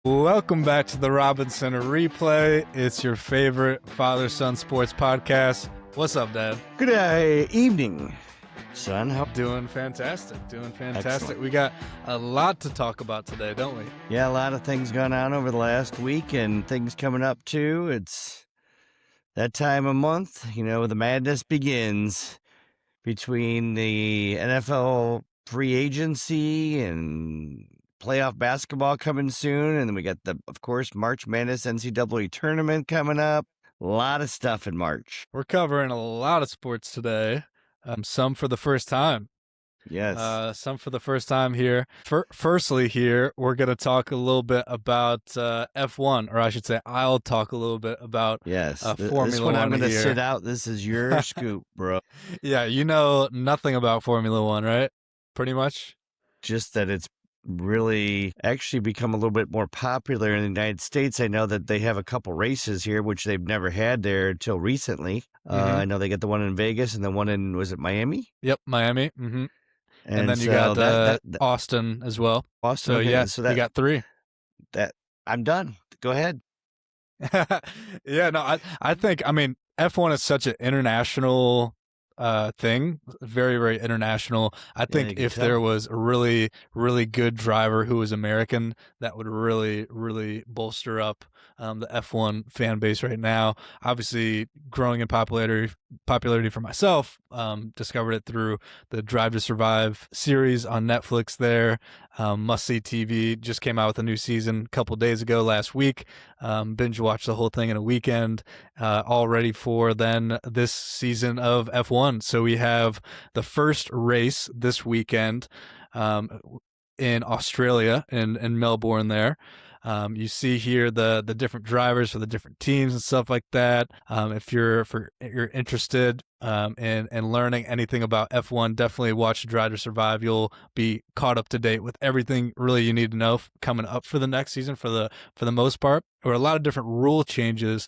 Welcome back to the Robinson Replay. It's your favorite father-son sports podcast. What's up, Dad? Good evening, son. How? Doing fantastic. Excellent. We got a lot to talk about today, don't we? Yeah, a lot of things gone on over the last week and things coming up too. It's that time of month, the madness begins between the NFL free agency and playoff basketball coming soon. And then we got of course, March Madness NCAA tournament coming up. A lot of stuff in March. We're covering a lot of sports today, some for the first time. Yes. Some for the first time here. Firstly, here, we're going to talk a little bit about F1, or I should say, I'll talk a little bit about Formula 1 This one I'm going to here. sit out. This is your scoop, bro. Yeah, you know nothing about Formula 1, right? Pretty much? Just that it's really actually become a little bit more popular in the United States. I know that they have a couple races here, which they've never had there until recently. I know they get the one in Vegas and the one in, was it Miami? Yep, Miami. Mm-hmm. And then you so got Austin as well. Austin. So, okay. yeah, So you got three. I'm done. Go ahead. Yeah, no, I think, F1 is such an international thing, very, very international. I think if there was a really, really good driver who was American, that would really, really bolster up the F1 fan base right now. Obviously, growing in popularity for myself, discovered it through the Drive to Survive series on Netflix there. Must-see TV just came out with a new season a couple days ago, last week. Binge watched the whole thing in a weekend, all ready for then this season of F1. So we have the first race this weekend in Australia, in Melbourne there. You see here the different drivers for the different teams and stuff like that. If you're interested in learning anything about F1, definitely watch Drive to Survive. You'll be caught up to date with everything really you need to know coming up for the next season. For the most part, there were a lot of different rule changes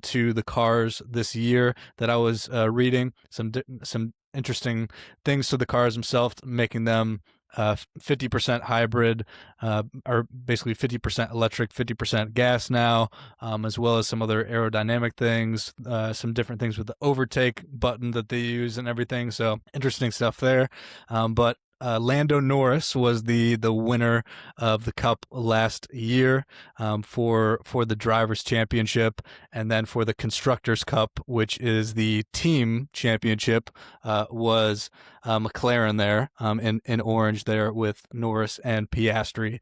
to the cars this year that I was reading. Some interesting things to the cars themselves, making them 50% hybrid, or basically 50% electric, 50% gas now, as well as some other aerodynamic things, some different things with the overtake button that they use and everything. So interesting stuff there. But Lando Norris was the winner of the Cup last year for the Drivers' Championship, and then for the Constructors' Cup, which is the team championship, was McLaren there in orange there with Norris and Piastri.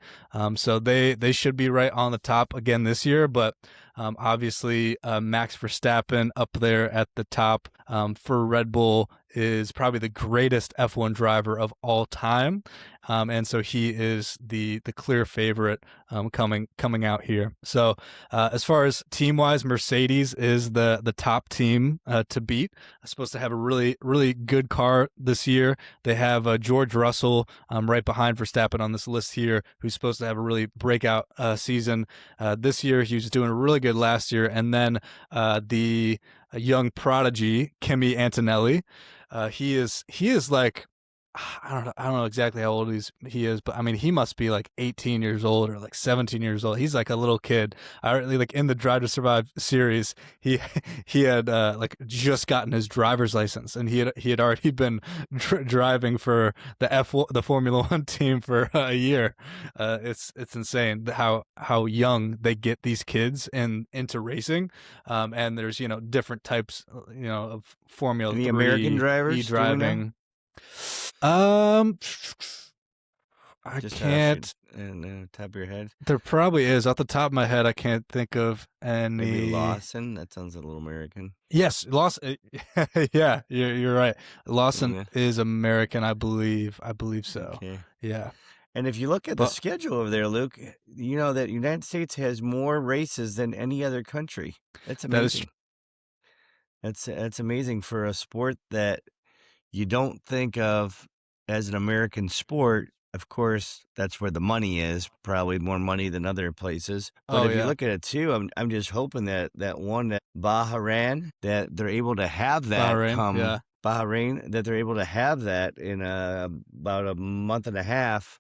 So they should be right on the top again this year, but obviously Max Verstappen up there at the top for Red Bull is probably the greatest F1 driver of all time. And so he is the clear favorite coming out here. So as far as team-wise, Mercedes is the top team to beat. Supposed to have a really, really good car this year. They have George Russell right behind Verstappen on this list here, who's supposed to have a really breakout season this year. He was doing really good last year. And then the young prodigy, Kimi Antonelli, he is like, I don't know exactly how old he is, but I mean, he must be like 18 years old or like 17 years old. He's like a little kid. Like in the Drive to Survive series, he had like just gotten his driver's license, and he had already been driving for the Formula 1 team for a year. It's insane how young they get these kids into racing. And there's different types of Formula 3 American drivers e-driving. I Just can't. Top of your head. There probably is. Off the top of my head, I can't think of any. Maybe Lawson. That sounds a little American. Yes, Lawson. Yeah, you're right. Lawson is American, I believe. I believe so. Okay. Yeah. And if you look at the schedule over there, Luke, you know that United States has more races than any other country. That's amazing. That's amazing for a sport that you don't think of as an American sport. Of course, that's where the money is, probably more money than other places. But if you look at it too, I'm just hoping that Bahrain, that they're able to have that Bahrain, that they're able to have that in about a month and a half,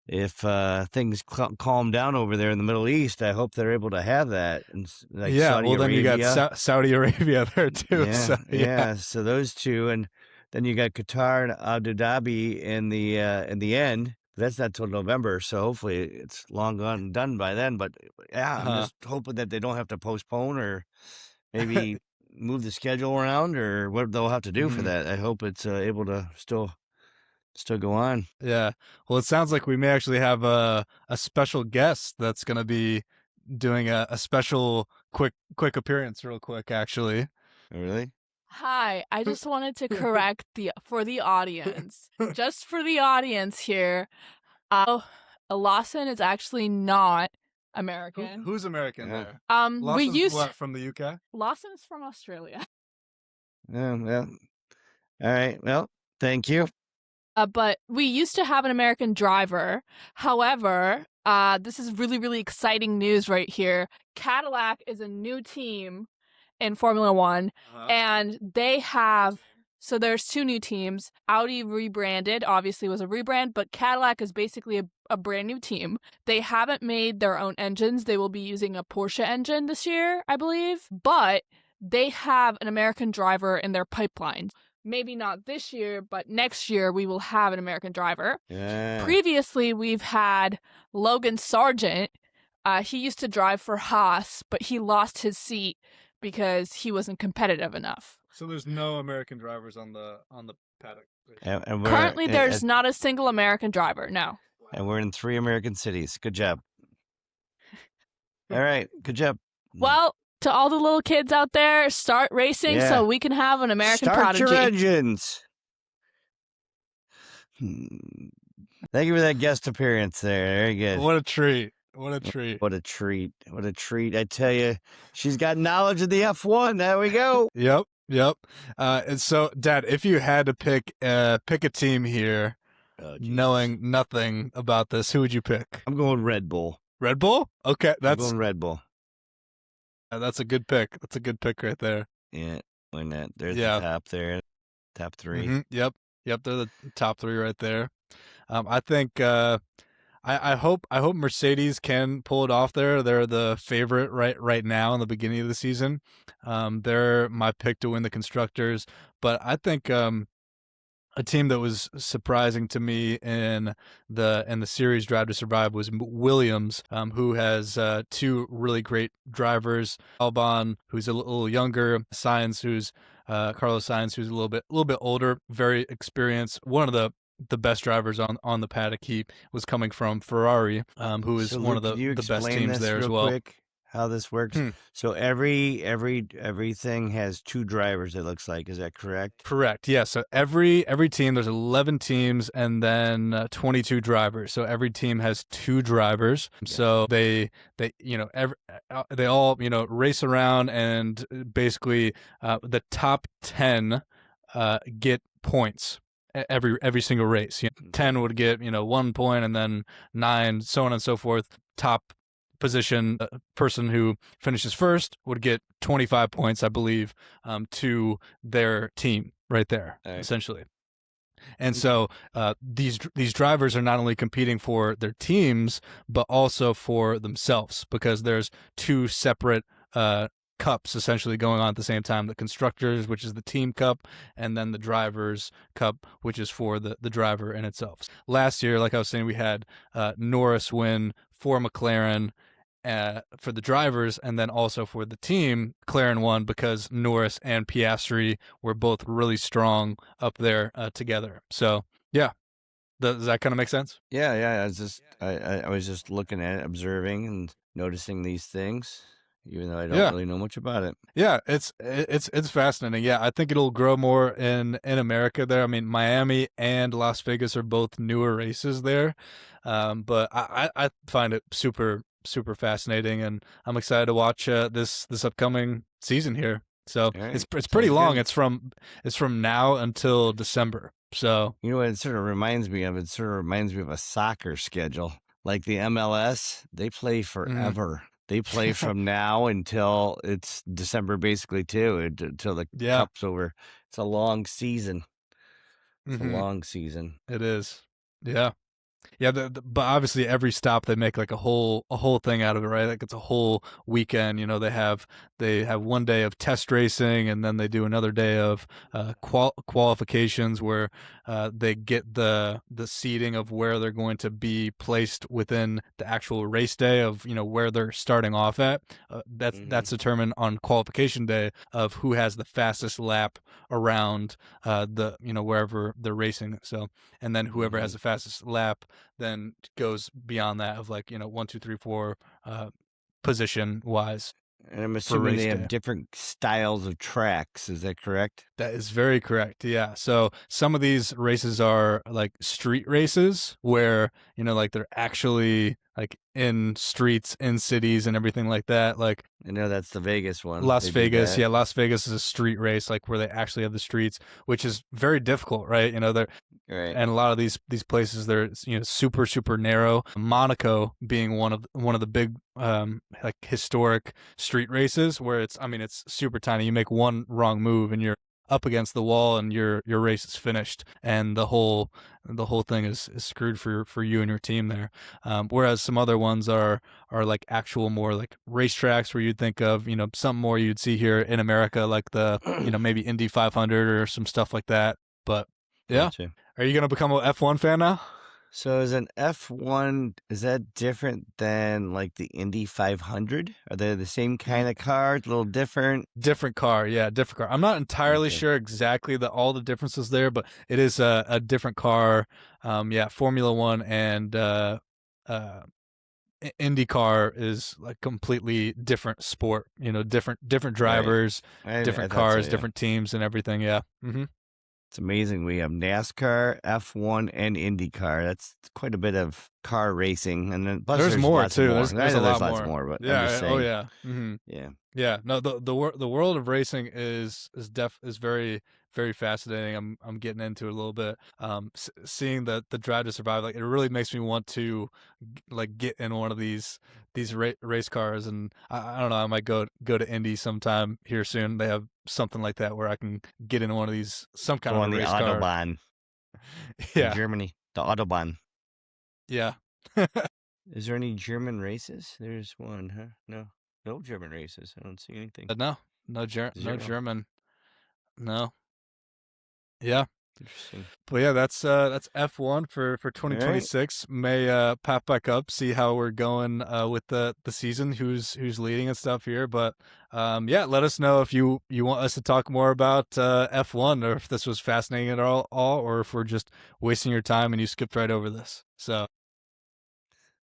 if things calm down over there in the Middle East, I hope they're able to have that. And like Yeah, Saudi well, then you got Arabia. Saudi Arabia there too. Yeah, So yeah. So those two, and then you got Qatar and Abu Dhabi in the end. That's not till November, so hopefully it's long gone and done by then. But yeah, I'm Uh-huh. just hoping that they don't have to postpone or maybe move the schedule around or what they'll have to do for Mhm. that. I hope it's able to still go on. Yeah. Well, it sounds like we may actually have a special guest that's going to be doing a special quick appearance real quick actually. Oh, really? Hi, I just wanted to correct for the audience. Just for the audience here. Lawson is actually not American. Who's American Yeah. there? We Lawson's used what, from the UK? Lawson is from Australia. Well, all right. Well, thank you. But we used to have an American driver. However, this is really, really exciting news right here. Cadillac is a new team in Formula One, and they have. So there's two new teams. Audi rebranded, obviously was a rebrand, but Cadillac is basically a brand new team. They haven't made their own engines. They will be using a Porsche engine this year, I believe. But they have an American driver in their pipeline. Maybe not this year, but next year we will have an American driver. Yeah. Previously, we've had Logan Sargent. He used to drive for Haas, but he lost his seat because he wasn't competitive enough. So there's no American drivers on the paddock. And Currently, there's not a single American driver. No. And we're in 3 American cities. Good job. All right. Good job. Well, to all the little kids out there, start racing so we can have an American prodigy. Start your engines. Thank you for that guest appearance there. Very good. What a treat. What a treat. What a treat. What a treat. I tell you, she's got knowledge of the F1. There we go. Yep. And so, Dad, if you had to pick a team here, knowing nothing about this, who would you pick? I'm going Red Bull. Red Bull? Okay, I'm going Red Bull. That's a good pick. That's a good pick right there. Yeah, why not? There's the top there. Top 3. Mm-hmm. Yep, they're the top 3 right there. I think I hope Mercedes can pull it off there. They're the favorite right now in the beginning of the season. They're my pick to win the Constructors, but I think a team that was surprising to me in the series Drive to Survive was Williams, who has 2 really great drivers. Albon, who's a little younger, Sainz, who's Carlos Sainz, who's a little bit older, very experienced. One of the best drivers on the paddock. He was coming from Ferrari, who is one of the best teams there as well. Quick, how this works? So everything has 2 drivers. It looks like, is that correct? Correct. Yeah. So every team, there's 11 teams and then 22 drivers. So every team has 2 drivers. Yeah. So they they all race around, and basically the top 10 get points every single race. 10 would get 1 point, and then 9, so on and so forth. Top position person who finishes first would get 25 points, I believe, to their team right there, essentially. And so these drivers are not only competing for their teams, but also for themselves, because there's 2 separate cups essentially going on at the same time: the Constructors, which is the team cup, and then the Drivers Cup, which is for the driver in itself. Last year, like I was saying, we had Norris win for McLaren for the drivers, and then also for the team, McLaren won because Norris and Piastri were both really strong up there together. So yeah, does that kind of make sense? Yeah. I was just looking at it, observing and noticing these things, even though I don't really know much about it. Yeah, it's fascinating. Yeah, I think it'll grow more in America there. I mean, Miami and Las Vegas are both newer races there, but I find it super fascinating, and I'm excited to watch this upcoming season here. So it's pretty long. Good. It's from now until December. So you know what it sort of reminds me of? It sort of reminds me of a soccer schedule, like the MLS. They play forever. They play from now until it's December, basically, too, until the cup's over. It's a long season. It's a long season. It is. Yeah. Yeah, but obviously every stop they make like a whole thing out of it, right? Like it's a whole weekend. They have one day of test racing, and then they do another day of qualifications where they get the seating of where they're going to be placed within the actual race day of where they're starting off at. That's determined on qualification day of who has the fastest lap around the wherever they're racing. So and then whoever has the fastest lap then goes beyond that of like 1, 2, 3, 4 position wise. And I'm assuming they have different styles of tracks. Is that correct? That is very correct. Yeah. So some of these races are like street races where, like they're actually like in streets, in cities and everything like that. Like I know that's the Vegas one. Las Vegas. Yeah. Las Vegas is a street race, like where they actually have the streets, which is very difficult, right? They're, right. And a lot of these places, they're super, super narrow. Monaco being one of the big like historic street races where it's super tiny. You make one wrong move and you're up against the wall and your race is finished and the whole thing is screwed for you and your team there. Whereas some other ones are like actual more like racetracks where you'd think of something more you'd see here in America, like the maybe Indy 500 or some stuff like that. But yeah, gotcha. Are you gonna become an F1 fan now? So is an F1, is that different than like the Indy 500? Are they the same kind of car, a little different? Different car, yeah, different car. I'm not entirely sure exactly all the differences there, but it is a different car. Yeah, Formula One and IndyCar is like completely different sport. Different drivers, different cars, so, yeah. different teams, and everything. Yeah. Mm-hmm. It's amazing. We have NASCAR, F1, and IndyCar. That's quite a bit of car racing, and then there's more too. More. There's a lot lots more. But Yeah. I'm just saying. Oh yeah. Mm-hmm. Yeah. Yeah. No. The world of racing is very very fascinating. I'm getting into it a little bit. Seeing the Drive to Survive, like it really makes me want to like get in one of these race cars, and I don't know. I might go to Indy sometime here soon. They have something like that where I can get in one of these, some kind of a race car. Autobahn. Yeah. In Germany, the Autobahn. Yeah. Is there any German races? There's one, huh? No German races. I don't see anything. No German. No. Yeah. Interesting. But yeah, that's F1 for 2026. Right. May pop back up, see how we're going with the season, who's leading and stuff here. But yeah, let us know if you want us to talk more about F1 or if this was fascinating at all, or if we're just wasting your time and you skipped right over this. So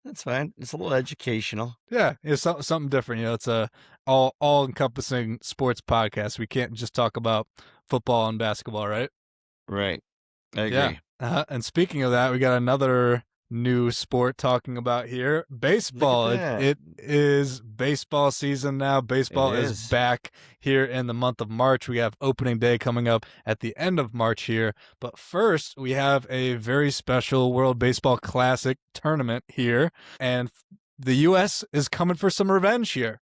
that's fine. It's a little educational. Yeah, it's something different. It's a all encompassing sports podcast. We can't just talk about football and basketball, right? Right. I agree. Yeah. And speaking of that, we got another new sport talking about here. Baseball. It is baseball season now. Baseball is back here in the month of March. We have opening day coming up at the end of March here. But first, we have a very special World Baseball Classic tournament here. And the U.S. is coming for some revenge here.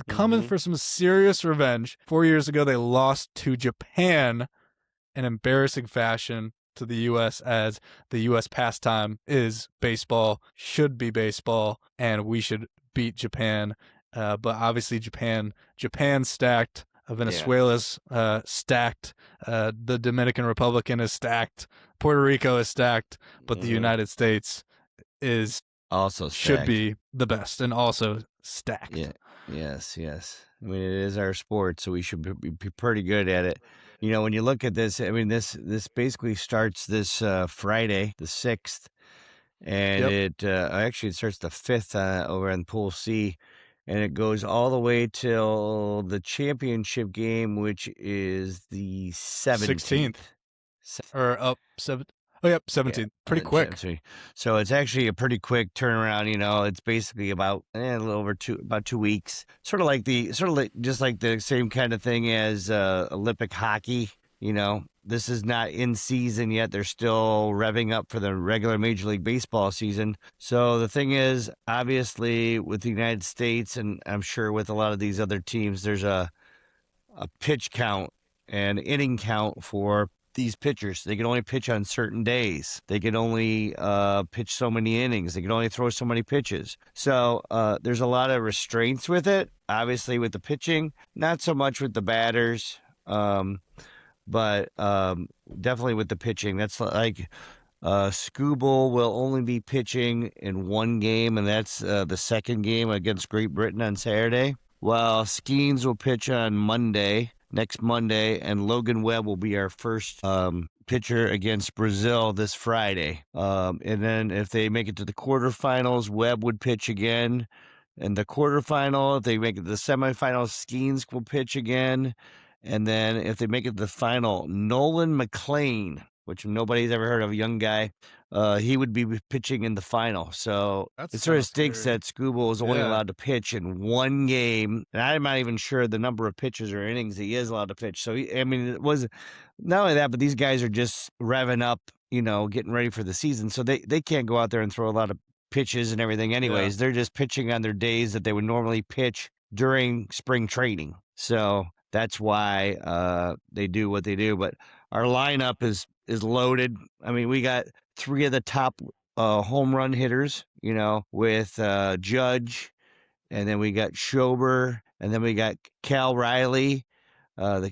Coming for some serious revenge. 4 years ago, they lost to Japan in embarrassing fashion to the U.S. as the U.S. pastime is baseball, should be baseball, and we should beat Japan. But obviously Japan stacked. Venezuela's stacked. The Dominican Republic is stacked. Puerto Rico is stacked. But the United States is also stacked. Should be the best and also stacked. Yeah. Yes. I mean, it is our sport, so we should be pretty good at it. When you look at this, I mean, this basically starts this Friday, the 6th, and it starts the 5th over in Pool C, and it goes all the way till the championship game, which is the 17th. Or up 7th. Oh, yep, 17th. Pretty quick. So it's actually a pretty quick turnaround. It's basically about a little over 2 weeks. Sort of like just like the same kind of thing as Olympic hockey. This is not in season yet. They're still revving up for the regular Major League Baseball season. So the thing is, obviously, with the United States, and I'm sure with a lot of these other teams, there's a pitch count and inning count for these pitchers. They can only pitch on certain days. They can only pitch so many innings. They can only throw so many pitches. So there's a lot of restraints with it. Obviously, with the pitching, not so much with the batters, but definitely with the pitching. That's like Scooble will only be pitching in one game, and that's the second game against Great Britain on Saturday. While Skeens will pitch on next Monday, and Logan Webb will be our first pitcher against Brazil this Friday. And then if they make it to the quarterfinals, Webb would pitch again. In the quarterfinal, if they make it to the semifinals, Skeens will pitch again. And then if they make it to the final, Nolan McLean, which nobody's ever heard of, a young guy, he would be pitching in the final. So it sort of stinks that Scooble is only allowed to pitch in one game. And I'm not even sure the number of pitches or innings he is allowed to pitch. So, it was not only that, but these guys are just revving up, getting ready for the season. So they can't go out there and throw a lot of pitches and everything anyways. Yeah. They're just pitching on their days that they would normally pitch during spring training. So that's why they do what they do. But our lineup is loaded. I mean, we got 3 of the top home run hitters, with Judge, and then we got Schober, and then we got Cal Riley, the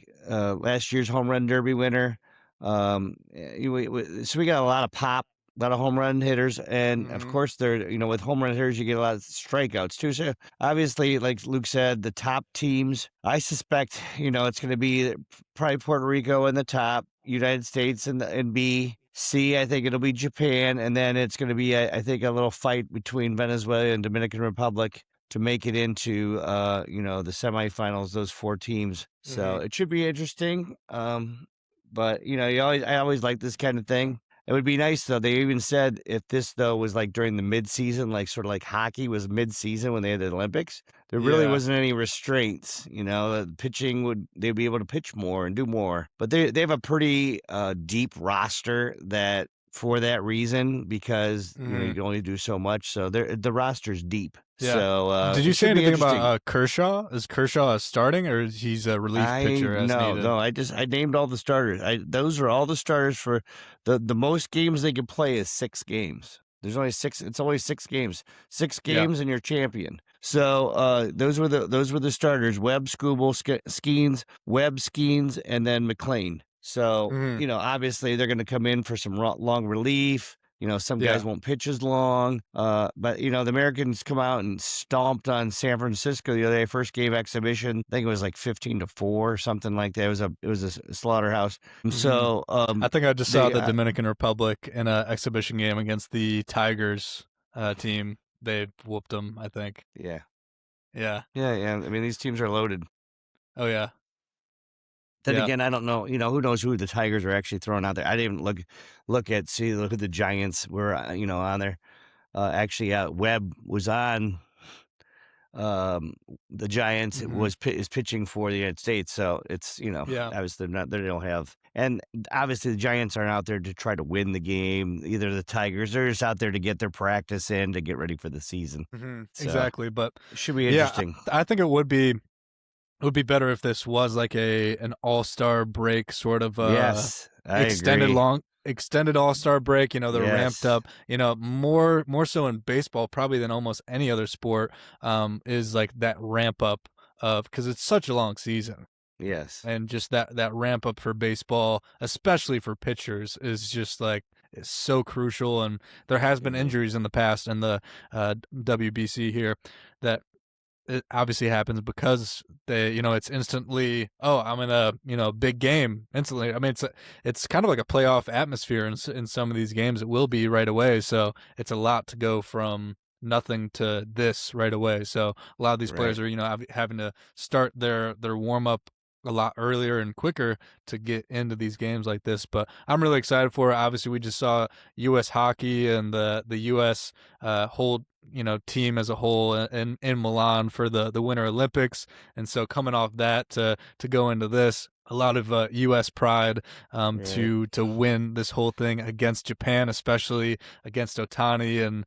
last year's home run derby winner. So we got a lot of pop, a lot of home run hitters, and of course they're, with home run hitters you get a lot of strikeouts too. So obviously, like Luke said, the top teams, I suspect, it's going to be probably Puerto Rico in the top, United States in B. C, I think it'll be Japan, and then it's going to be, I think, a little fight between Venezuela and Dominican Republic to make it into, the semifinals. Those 4 teams, so it should be interesting. But I always like this kind of thing. It would be nice, though. They even said if this, though, was like during the mid-season, like sort of like hockey was mid-season when they had the Olympics, there really wasn't any restraints. The pitching they'd be able to pitch more and do more. But they have a pretty deep roster that, for that reason, because you can only do so much. So the roster's deep. Yeah. So did you say anything about Kershaw? Is Kershaw starting, or is he's a relief pitcher as needed? No. I named all the starters. Those are all the starters for the most games they can play is 6 games. There's only 6. It's only 6 games. 6 games, and you're champion. So those were the starters: Webb, Scooble, Skeens, Webb, Skeens, and then McLean. So obviously they're going to come in for some long relief. Some guys won't pitch as long. But, the Americans come out and stomped on San Francisco the other day, first game exhibition. I think it was like 15-4 or something like that. It was a slaughterhouse. So I think I just saw the Dominican Republic in an exhibition game against the Tigers team. They whooped them, I think. Yeah. Yeah. Yeah. I mean, these teams are loaded. Oh, yeah. Then again, I don't know. Who knows who the Tigers are actually throwing out there? I didn't look at the Giants were on there. Actually, Webb was on. The Giants is pitching for the United States, so it's obviously they don't have, and obviously the Giants aren't out there to try to win the game. Either the Tigers, they're just out there to get their practice in to get ready for the season. So exactly, but it should be interesting. I think it would be. It would be better if this was like an all-star break sort of yes, I extended agree. Extended all-star break, they're ramped up, more so in baseball probably than almost any other sport, is like that ramp up of, because it's such a long season. Yes. And just that ramp up for baseball, especially for pitchers, is just like, it's so crucial. And there has been injuries in the past in the WBC here that it obviously happens because they, it's instantly, I'm in a, big game instantly. I mean, it's kind of like a playoff atmosphere in some of these games. It will be right away. So it's a lot to go from nothing to this right away. So a lot of these players are, having to start their warm up a lot earlier and quicker to get into these games like this. But I'm really excited for it. Obviously, we just saw U.S. hockey and the U.S. whole team as a whole in Milan for the Winter Olympics, and so coming off that to go into this, a lot of U.S. pride to win this whole thing against Japan, especially against Otani and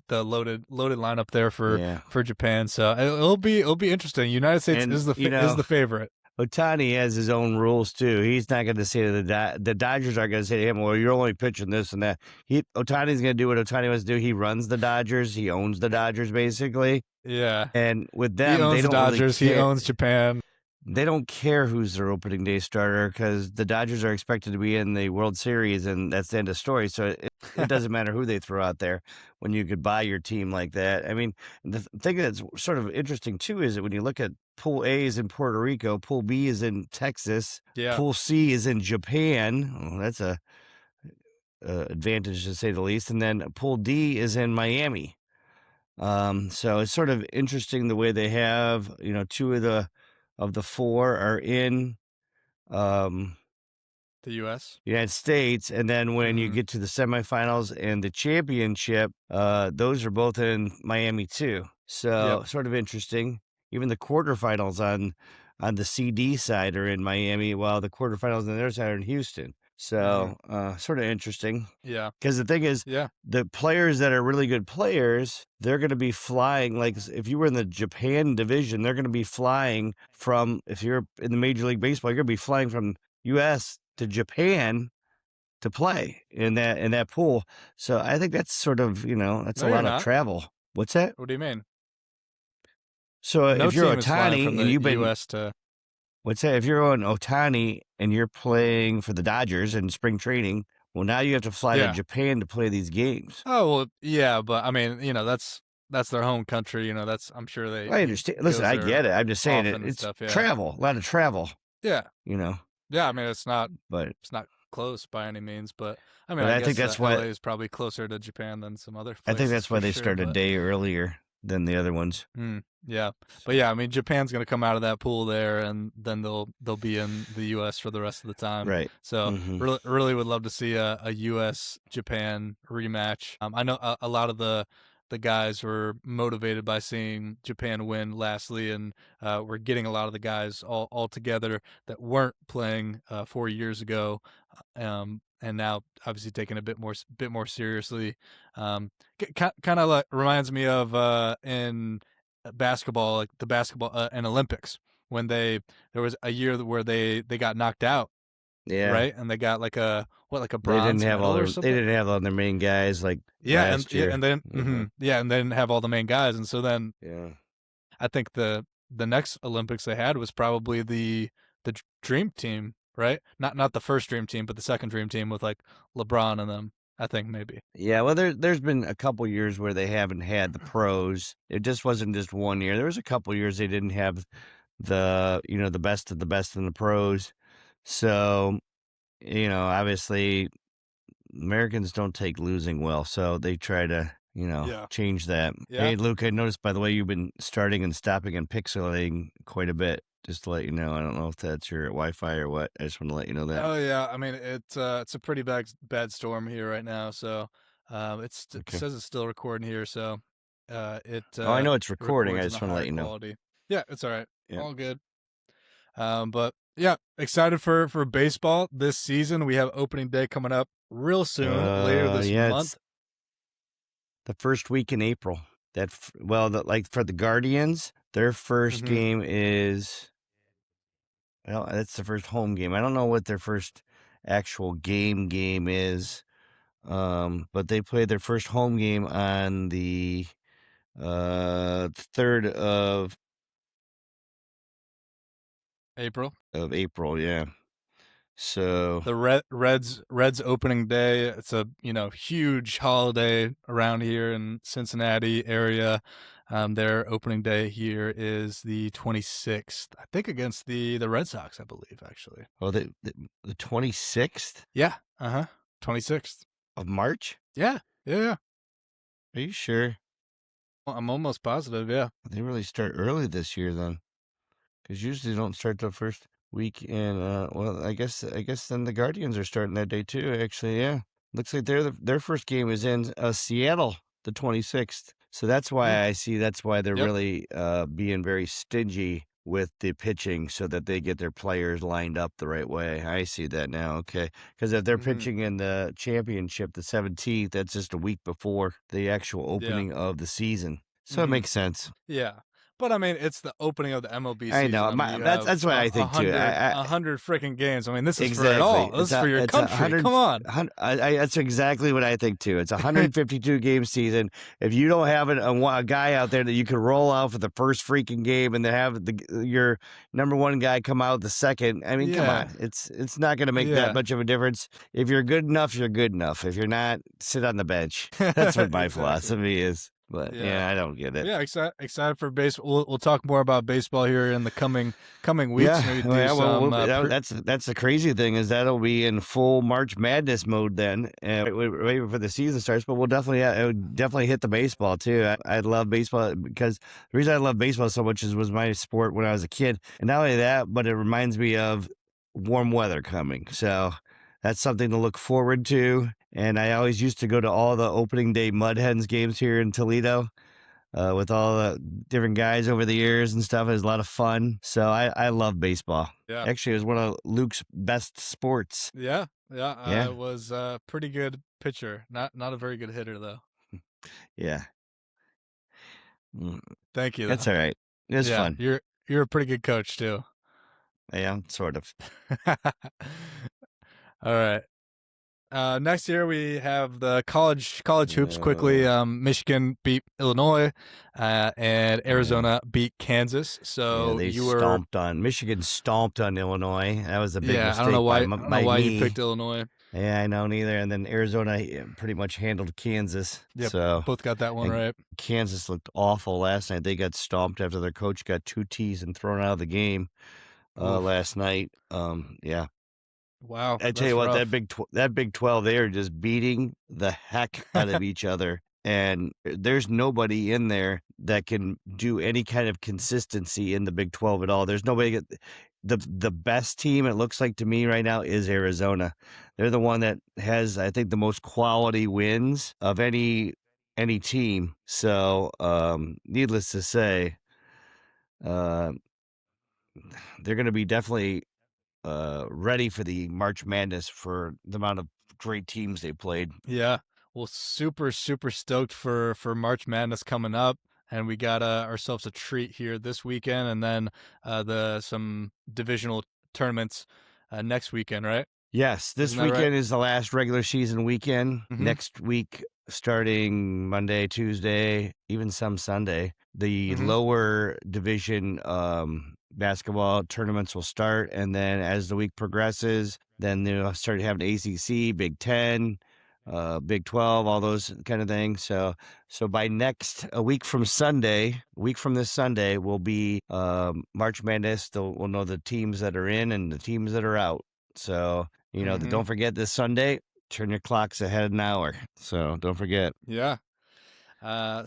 the loaded lineup there for Japan. So it'll be interesting. United States is the favorite. Ohtani has his own rules too. He's not going to say to the Dodgers aren't going to say to him, "Well, you're only pitching this and that." Ohtani's going to do what Ohtani wants to do. He runs the Dodgers. He owns the Dodgers basically. Yeah. And with He them, owns they the don't really Dodgers. He care. owns Japan. They don't care who's their opening day starter because the Dodgers are expected to be in the World Series, and that's the end of story. So it doesn't matter who they throw out there when you could buy your team like that. I mean, the thing that's sort of interesting too is that when you look at Pool A is in Puerto Rico, Pool B is in Texas, Pool C is in Japan. Oh, that's a advantage to say the least. And then Pool D is in Miami. So it's sort of interesting the way they have, two of the four are in the U.S. United States, and then when you get to the semifinals and the championship, those are both in Miami too. So sort of interesting. Even the quarterfinals on the CD side are in Miami, while the quarterfinals on their side are in Houston. So sort of interesting. Yeah. Because the thing is, the players that are really good players, they're going to be flying. Like if you were in the Japan division, they're going to be flying from, if you're in the Major League Baseball, you're going to be flying from U.S. to Japan to play in that pool. So I think that's sort of, that's a lot of travel. What's that? What do you mean? So if you're Ohtani from the and you've been U.S. to... What's that? If you're on Ohtani and you're playing for the Dodgers in spring training, well, now you have to fly to Japan to play these games. Oh, well, yeah, but I mean, that's their home country. I'm sure they... I understand. Listen, I get it. I'm just saying it's travel, a lot of travel. Yeah. Yeah, I mean, it's not close by any means, but I mean, I think guess that's why LA is probably closer to Japan than some other places. I think that's why they start a day earlier than the other ones. Yeah, but yeah, I mean, Japan's going to come out of that pool there, and then they'll be in the U.S. for the rest of the time. Right. So really would love to see a U.S. Japan rematch. I know a lot of the guys were motivated by seeing Japan win lastly, and we're getting a lot of the guys all together that weren't playing 4 years ago, and now obviously taking a bit more seriously. Kind of like reminds me of in basketball, like the basketball and Olympics, when there was a year where they got knocked out. Yeah. Right. And they got like a bronze medal or something. They didn't have all their main guys like last year. And then and they didn't have all the main guys, and so then I think the next Olympics they had was probably the dream team, right? Not the first dream team, but the second dream team with like LeBron and them. I think maybe. Yeah, well, there's been a couple years where they haven't had the pros. It just wasn't just 1 year. There was a couple years they didn't have the the best of the best in the pros. So, obviously Americans don't take losing well, so they try to change that. Yeah. Hey, Luke, I noticed, by the way, you've been starting and stopping and pixelating quite a bit. Just to let you know, I don't know if that's your Wi-Fi or what. I just want to let you know that. Oh yeah, I mean it's a pretty bad storm here right now, so it says it's still recording here, so it. I know it's recording. I just want to let you know. Quality. Yeah, it's all right. Yeah. All good. But yeah, excited for baseball this season. We have opening day coming up real soon, later this month. The first week in April. Like for the Guardians, their first game is, well, that's the first home game. I don't know what their first actual game is, but they play their first home game on the 3rd of April, yeah. So the Reds opening day, it's a huge holiday around here in Cincinnati area. Their opening day here is the 26th, I think, against the Red Sox, I believe, actually. Oh, the 26th? Yeah. 26th of March? Yeah. Are you sure? Well, I'm almost positive. Yeah. They really start early this year then, because usually they don't start the first week in. Well, I guess then the Guardians are starting that day too. Actually, yeah. Looks like their first game is in Seattle, the 26th. So that's why I see. That's why they're really being very stingy with the pitching, so that they get their players lined up the right way. I see that now. Okay, because if they're pitching in the championship, the 17th, that's just a week before the actual opening of the season. So it makes sense. Yeah. But I mean, it's the opening of the MLB I season. know. I mean, you That's have what I think too. a hundred freaking games. I mean, this is for it Exactly. all. This is for your It's a country. hundred. Come on. That's exactly what I think too. It's a 152 game season. If you don't have a guy out there that you can roll out for the first freaking game and then have your number one guy come out the second, I mean, come Yeah. on. It's not going to make that Yeah. much of a difference. If you're good enough, you're good enough. If you're not, sit on the bench. That's what my Exactly. philosophy is. But Yeah. I don't get it. Yeah, excited for baseball. We'll talk more about baseball here in the coming weeks. Yeah, Maybe do some. that's the crazy thing is that'll be in full March Madness mode then, right before the season starts. But it would definitely hit the baseball too. I love baseball because the reason I love baseball so much was my sport when I was a kid, and not only that, but it reminds me of warm weather coming. So that's something to look forward to. And I always used to go to all the opening day Mud Hens games here in Toledo. With all the different guys over the years and stuff. It was a lot of fun. So I love baseball. Yeah. Actually, it was one of Luke's best sports. Yeah. I was a pretty good pitcher. Not a very good hitter though. Yeah. Thank you. That's all right. It was fun. You're a pretty good coach too. Yeah, sort of. All right. Next year we have the college hoops quickly. Michigan beat Illinois, and Arizona beat Kansas. So they Michigan stomped on Illinois. That was a big mistake. I don't know why you picked Illinois. Yeah, I know neither. And then Arizona pretty much handled Kansas. Yep, so both got that one right. Kansas looked awful last night. They got stomped after their coach got 2 tees and thrown out of the game last night. Yeah. Wow. I tell you what, that Big 12, they are just beating the heck out of each other. And there's nobody in there that can do any kind of consistency in the Big 12 at all. There's nobody. The best team, it looks like to me right now, is Arizona. They're the one that has, I think, the most quality wins of any team. So, needless to say, they're going to be definitely ready for the March Madness for the amount of great teams they played. Yeah. Well, super stoked for March Madness coming up, and we got ourselves a treat here this weekend, and then some divisional tournaments next weekend, right? Yes, this weekend is the last regular season weekend. Mm-hmm. Next week, starting Monday, Tuesday, even some Sunday, the lower division basketball tournaments will start, and then as the week progresses, then they'll start having ACC, Big 10, Big 12, all those kind of things. So by a week from this Sunday will be March Madness. We'll know the teams that are in and the teams that are out. So don't forget this Sunday. Turn your clocks ahead an hour. So don't forget. Yeah. We got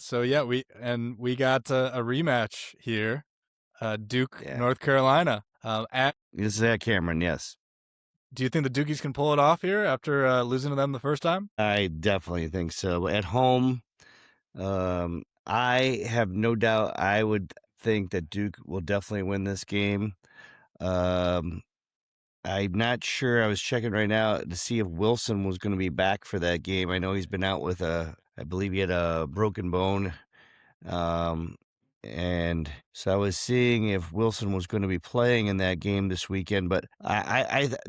a rematch here. Duke, North Carolina. This is at Cameron, yes. Do you think the Dukies can pull it off here after losing to them the first time? I definitely think so. At home, I have no doubt. I would think that Duke will definitely win this game. I'm not sure. I was checking right now to see if Wilson was going to be back for that game. I know he's been out with I believe he had a broken bone. And so I was seeing if Wilson was going to be playing in that game this weekend, but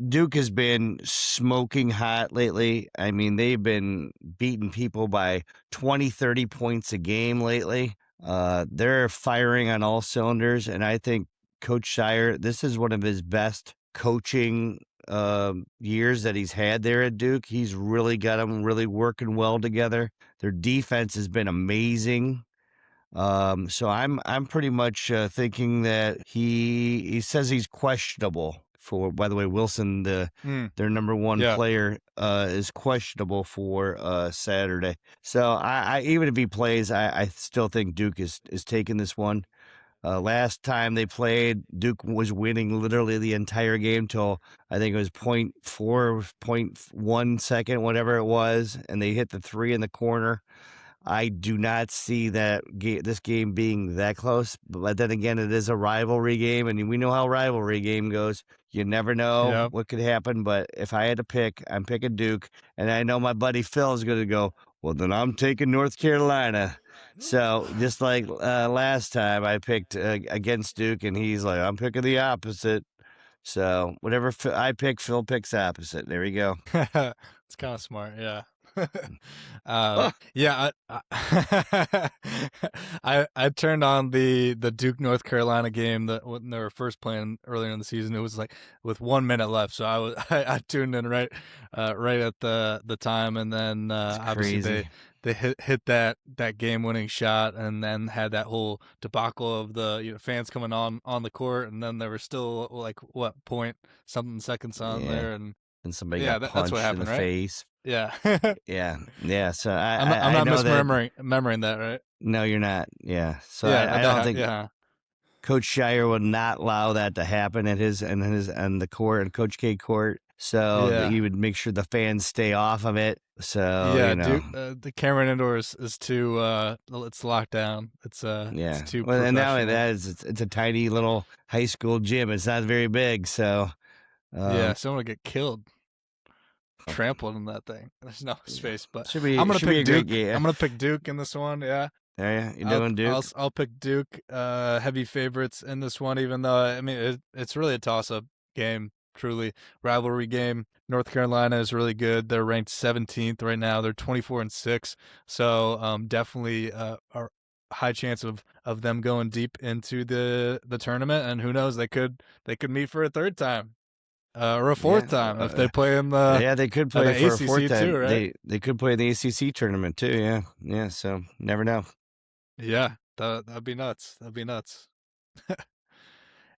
Duke has been smoking hot lately. I mean, they've been beating people by 20, 30 points a game lately. They're firing on all cylinders, and I think Coach Shire, this is one of his best coaching years that he's had there at Duke. He's really got them really working well together. Their defense has been amazing. So I'm pretty much thinking that he says he's questionable for. By the way, Wilson, their number one player, is questionable for Saturday. So I even if he plays, I still think Duke is taking this one. Last time they played, Duke was winning literally the entire game till I think it was 0.4, 0.1 second, whatever it was, and they hit the 3 in the corner. I do not see this game being that close, but then again, it is a rivalry game, and we know how rivalry game goes. You never know what could happen, but if I had to pick, I'm picking Duke, and I know my buddy Phil is going to go, well, then I'm taking North Carolina. So just like last time, I picked against Duke, and he's like, "I'm picking the opposite." So whatever I pick, Phil picks opposite. There you go. It's kind of smart, yeah. Oh, Yeah, I turned on the Duke North Carolina game that when they were first playing earlier in the season. It was like with 1 minute left, so I tuned in right at the time, and then it's obviously crazy. they hit that game winning shot, and then had that whole debacle of the fans coming on the court, and then there was still like what point something seconds on Yeah, there, and and somebody yeah, got that's what punched in the happened, right? face. Yeah. Yeah, yeah. So I'm I not know that. misremembering that, right? No, you're not. Yeah. So Yeah, I don't think yeah. Coach Shire would not allow that to happen at his and the court and Coach K court. So that Yeah. he would make sure the fans stay off of it. So Yeah, Duke, the Cameron Indoor is too it's locked down. It's yeah. too Well, and not only professional. that is it's a tiny little high school gym. It's not very big. So Yeah, um, someone would get killed, trampled in that thing. There's no yeah. space, but I'm gonna Should be pick a great Duke. game. I'm gonna pick Duke in this one. Yeah, Yeah, you doing Duke? I'll pick Duke. Heavy favorites in this one, even though I mean it's really a toss up game. Truly rivalry game. North Carolina is really good. They're ranked 17th right now. They're 24-6. So definitely a high chance of them going deep into the tournament. And who knows, they could meet for a third time or a fourth Yeah. time if they play in the Yeah, they could play for a fourth ACC too, time. right? They could play in the ACC tournament too. Yeah, yeah. So never know. Yeah, that'd be nuts. That'd be nuts.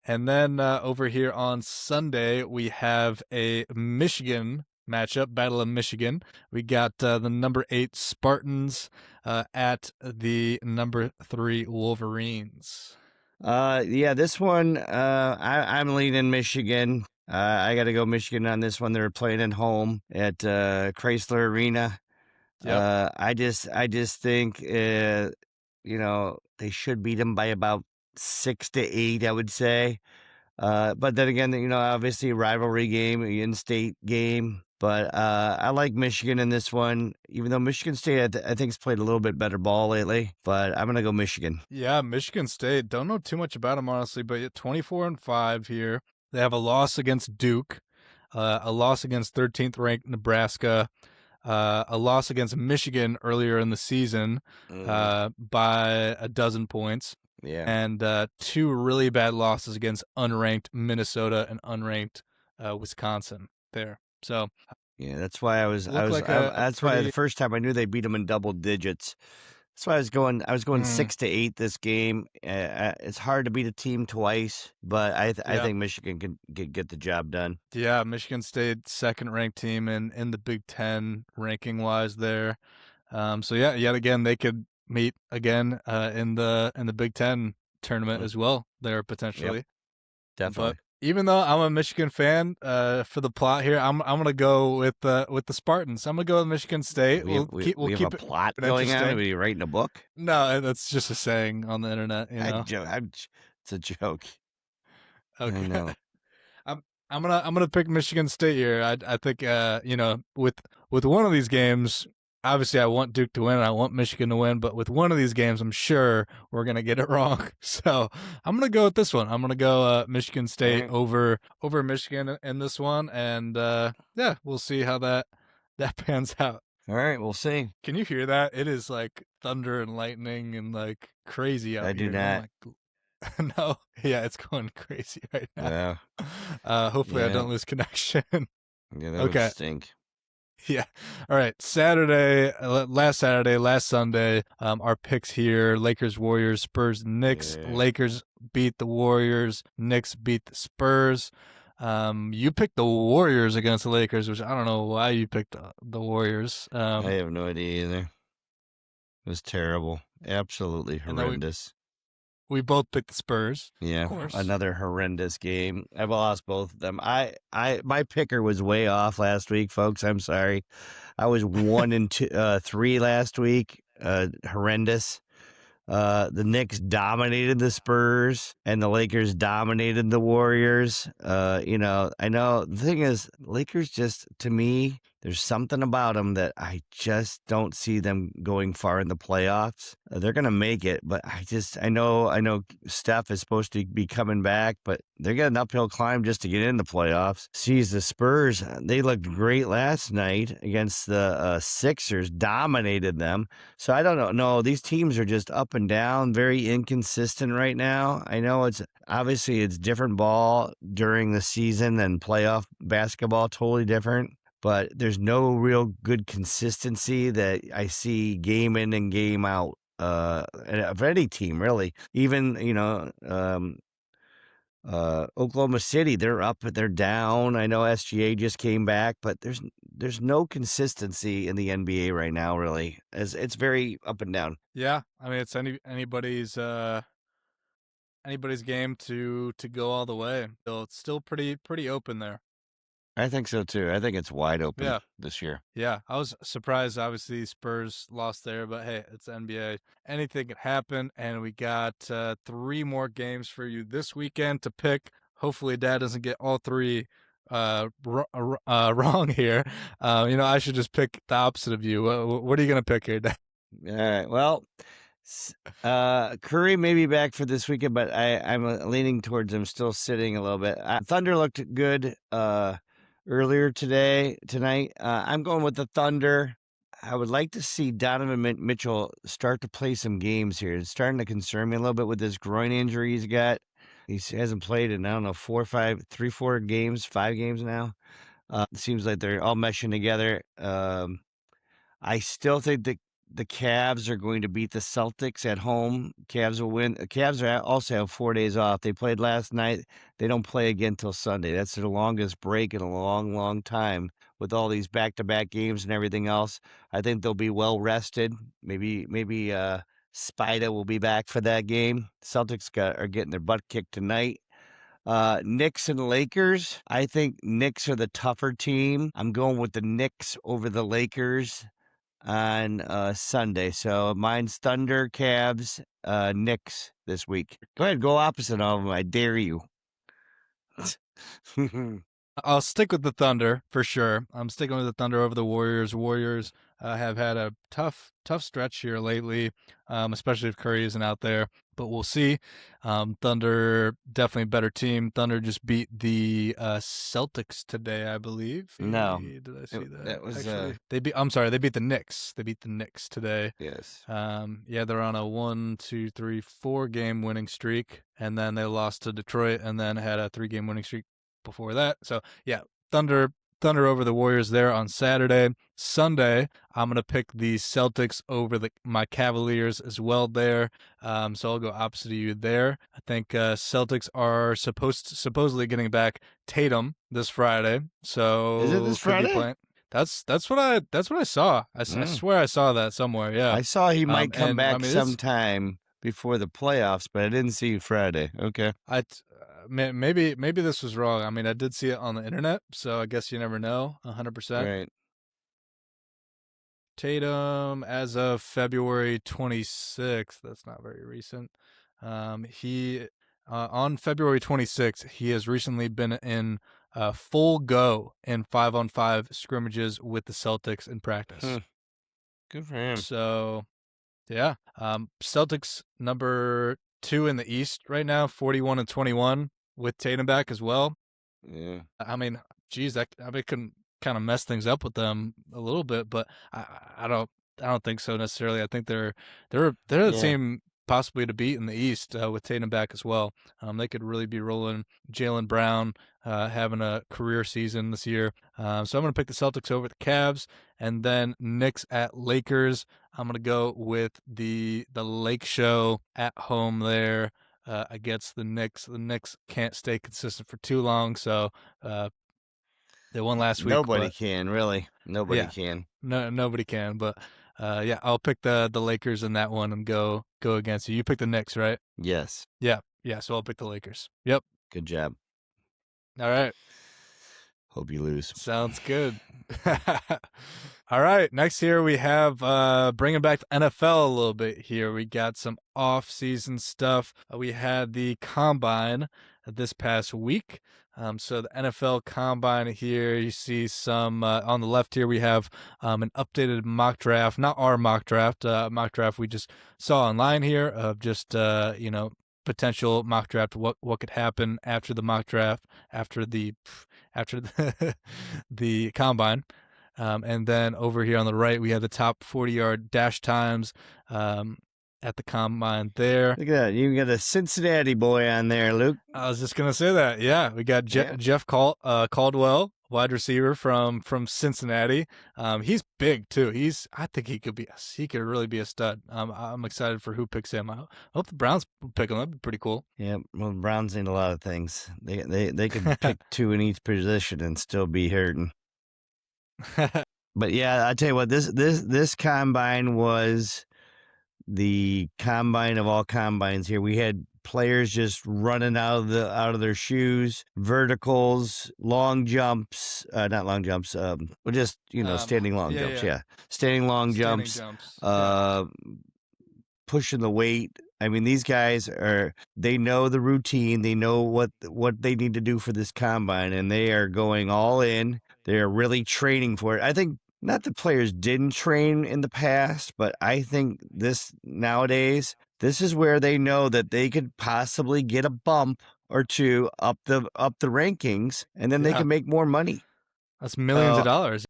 And then over here on Sunday, we have a Michigan matchup, Battle of Michigan. We got the number 8 Spartans at the number 3 Wolverines. Yeah, this one, I'm leaning Michigan. I got to go Michigan on this one. They're playing at home at Chrysler Arena. Yep. I just think, they should beat them by about 6 to 8, I would say. But then again, obviously rivalry game, in-state game. But I like Michigan in this one, even though Michigan State, I think, has played a little bit better ball lately. But I'm going to go Michigan. Yeah, Michigan State. Don't know too much about them, honestly, but 24-5 here. They have a loss against Duke, a loss against 13th ranked Nebraska, a loss against Michigan earlier in the season by a dozen points. Yeah. And 2 really bad losses against unranked Minnesota and unranked Wisconsin there. So yeah, that's why that's why pretty the first time I knew they beat them in double digits. That's why I was going 6 to 8 this game. It's hard to beat a team twice, but I think Michigan can get the job done. Yeah, Michigan State second ranked team in the Big Ten ranking wise there. So yeah, yet again they could meet again in the Big Ten tournament as well there potentially. Yep, definitely. But even though I'm a Michigan fan, for the plot here, I'm gonna go with the Spartans. I'm gonna go with Michigan State. We'll keep a plot going on. Are you writing a book? No, that's just a saying on the internet. You know, it's a joke. okay. I know. I'm gonna pick Michigan State here. I think with one of these games, obviously I want Duke to win and I want Michigan to win, but with one of these games, I'm sure we're gonna get it wrong. So I'm gonna go with this one. I'm gonna go Michigan State over Michigan in this one, and yeah, we'll see how that pans out. All right, we'll see. Can you hear that? It is like thunder and lightning and like crazy out here. I do not. No, yeah, it's going crazy right now. Yeah. Hopefully I don't lose connection. Yeah, that would stink. Yeah. All right. Last Saturday, last Sunday, our picks here: Lakers, Warriors, Spurs, Knicks. Yeah. Lakers beat the Warriors. Knicks beat the Spurs. You picked the Warriors against the Lakers, which I don't know why you picked the Warriors. I have no idea either. It was terrible. Absolutely horrendous. We both picked the Spurs. Yeah, of course. Another horrendous game. I've lost both of them. My picker was way off last week, folks. I'm sorry. I was 1 and 3 last week. Horrendous. The Knicks dominated the Spurs, and the Lakers dominated the Warriors. I know the thing is, Lakers just, to me, There's something about them that I just don't see them going far in the playoffs. They're going to make it, but I know Steph is supposed to be coming back, but they got an uphill climb just to get in the playoffs. Sees the Spurs, they looked great last night against the Sixers, dominated them. So I don't know. No, these teams are just up and down, very inconsistent right now. I know it's different ball during the season than playoff basketball, totally different. But there's no real good consistency that I see game in and game out of any team, really. Even, Oklahoma City, they're up, they're down. I know SGA just came back, but there's no consistency in the NBA right now, really. It's very up and down. Yeah, I mean, it's anybody's game to go all the way. So it's still pretty open there. I think so too. I think it's wide open this year. Yeah, I was surprised. Obviously, Spurs lost there, but hey, it's NBA. Anything can happen, and we got 3 more games for you this weekend to pick. Hopefully, Dad doesn't get all 3 wrong here. I should just pick the opposite of you. What are you gonna pick here, Dad? All right. Well, Curry may be back for this weekend, but I'm leaning towards him still sitting a little bit. Thunder looked good earlier tonight. I'm going with the Thunder. I would like to see Donovan Mitchell start to play some games here. It's starting to concern me a little bit with this groin injury he's got. He hasn't played in, I don't know, 4 games, 5 games now. It seems like they're all meshing together. I still think that the Cavs are going to beat the Celtics at home. Cavs will win. The Cavs also have 4 days off. They played last night. They don't play again till Sunday. That's their longest break in a long, long time with all these back-to-back games and everything else. I think they'll be well rested. Maybe Spida will be back for that game. Celtics are getting their butt kicked tonight. Knicks and Lakers. I think Knicks are the tougher team. I'm going with the Knicks over the Lakers on Sunday. So mine's Thunder, Cavs, Knicks this week. Go ahead, go opposite of them. I dare you. I'll stick with the Thunder for sure. I'm sticking with the Thunder over the Warriors. Warriors have had a tough stretch here lately, especially if Curry isn't out there. But we'll see. Thunder definitely a better team. Thunder just beat the Celtics today, I believe. No, did I see that? That was they beat. I'm sorry, they beat the Knicks. They beat the Knicks today. Yes. They're on a 1, 2, 3, 4 game winning streak, and then they lost to Detroit, and then had a 3 game winning streak before that. So yeah, Thunder over the Warriors there on Saturday. Sunday, I'm going to pick the Celtics over my Cavaliers as well there. So I'll go opposite of you there. I think Celtics are supposedly getting back Tatum this Friday. So is it this Friday? That's what I saw. I swear I saw that somewhere. Yeah, I saw he might come back sometime before the playoffs, but I didn't see Friday. Okay. Maybe this was wrong. I mean, I did see it on the internet, so I guess you never know 100%. Right. Tatum, as of February 26th, that's not very recent. He on February 26th, he has recently been in full go in 5-on-5 scrimmages with the Celtics in practice. Good for him. So, yeah, Celtics number 2 in the East right now, 41-21 with Tatum back as well. Yeah. I mean, geez, it can kind of mess things up with them a little bit, but I don't think so necessarily. I think they're the team possibly to beat in the East with Tatum back as well. They could really be rolling. Jaylen Brown having a career season this year. So I'm going to pick the Celtics over the Cavs, and then Knicks at Lakers. I'm going to go with the Lake Show at home there against the Knicks. The Knicks can't stay consistent for too long, so they won last week. Nobody can, really. Nobody can. No, nobody can, but I'll pick the Lakers in that one and go against you. You pick the Knicks, right? Yes. Yeah, so I'll pick the Lakers. Yep. Good job. All right. Hope you lose. Sounds good. All right. Next here we have bringing back the NFL a little bit here. We got some off-season stuff. We had the Combine this past week. So the NFL Combine here, you see some on the left here. We have an updated mock draft, not our mock draft we just saw online here of just potential mock draft, what could happen after the mock draft, after the combine. And then over here on the right, we have the top 40-yard dash times at the combine there. Look at that. You got a Cincinnati boy on there, Luke. I was just going to say that. Yeah, we got Jeff Caldwell, wide receiver from Cincinnati. He's big too. I think he could really be a stud. I'm excited for who picks him. I hope the Browns pick him. That'd be pretty cool. Yeah, well, the Browns need a lot of things. They could pick two in each position and still be hurting. But yeah, I tell you what, this combine was the combine of all combines here. We had players just running out of their shoes, verticals, long jumps, not long jumps, just standing long jumps. Yeah. Standing long jumps. Pushing the weight. I mean, these guys they know the routine. They know what they need to do for this combine, and they are going all in. They're really training for it. I think not that players didn't train in the past, but I think nowadays, this is where they know that they could possibly get a bump or two up the rankings, and then they can make more money. That's millions of dollars.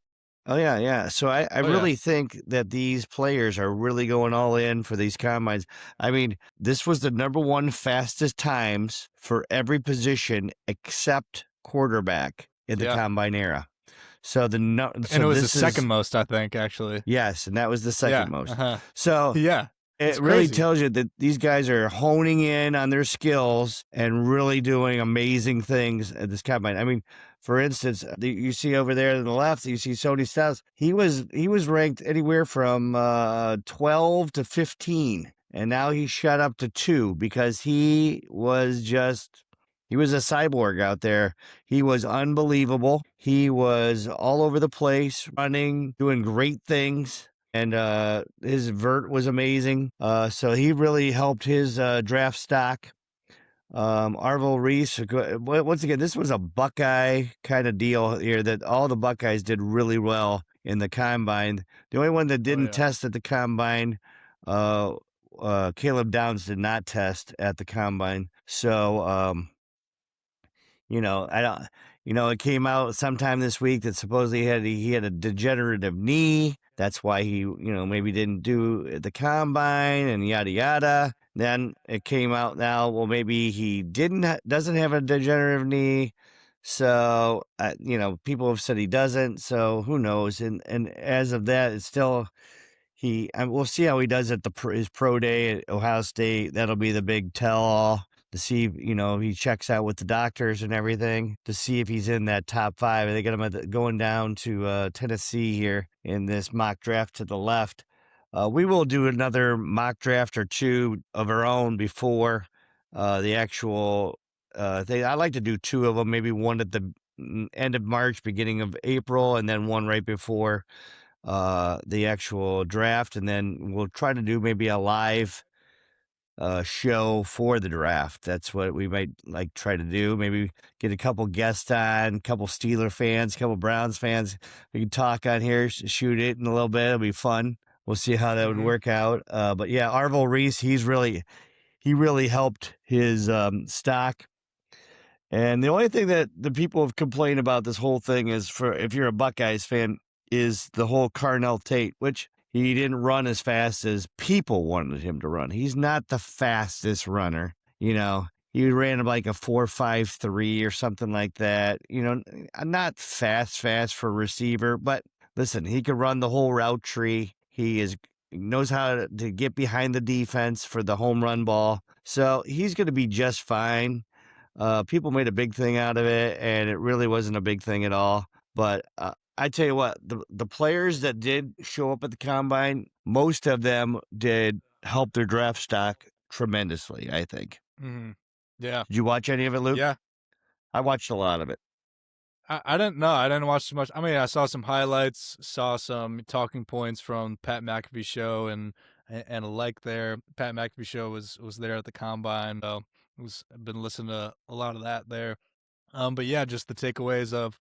Oh, yeah, yeah. So I really think that these players are really going all in for these combines. I mean, this was the number one fastest times for every position except quarterback in the combine era. So and it was the second most, I think, actually. Yes, and that was the second most. Uh-huh. So it really tells you that these guys are honing in on their skills and really doing amazing things at this combine. I mean, for instance, you see over there on the left, you see Sony Styles. He was ranked anywhere from 12 to 15, and now he's shot up to 2 because he was a cyborg out there. He was unbelievable. He was all over the place, running, doing great things. And his vert was amazing. So he really helped his draft stock. Arvil Reese, once again, this was a Buckeye kind of deal here that all the Buckeyes did really well in the combine. The only one that didn't test at the combine, Caleb Downs did not test at the combine. So, it came out sometime this week that supposedly he had a degenerative knee. That's why he, maybe didn't do the combine and yada yada. Then it came out now, well, maybe he doesn't have a degenerative knee. So, people have said he doesn't. So who knows? And as of that, it's still we'll see how he does at his pro day at Ohio State. That'll be the big tell-all. To see if, he checks out with the doctors and everything to see if he's in that top 5. They got him going down to Tennessee here in this mock draft to the left. We will do another mock draft or 2 of our own before the actual thing. I like to do 2 of them, maybe one at the end of March, beginning of April, and then one right before the actual draft. And then we'll try to do maybe a live show for the draft. That's what we might try to do. Maybe get a couple guests on, a couple Steeler fans, a couple Browns fans. We can talk on here, shoot it in a little bit. It'll be fun. We'll see how that would work out. But yeah, Arvil Reese, he really helped his stock. And the only thing that the people have complained about this whole thing is, if you're a Buckeyes fan, is the whole Carnell Tate, which he didn't run as fast as people wanted him to run. He's not the fastest runner. He ran like a 4.53 or something like that. Not fast for a receiver, but listen, he could run the whole route tree. He knows how to get behind the defense for the home run ball. So he's going to be just fine. People made a big thing out of it, and it really wasn't a big thing at all. But I tell you what, the players that did show up at the combine, most of them did help their draft stock tremendously, I think. Mm-hmm. Yeah. Did you watch any of it, Luke? Yeah. I watched a lot of it. I didn't know. I didn't watch too much. I mean, I saw some highlights, saw some talking points from Pat McAfee show and there. Pat McAfee show was there at the combine. So Been listening to a lot of that there. But yeah, just the takeaways of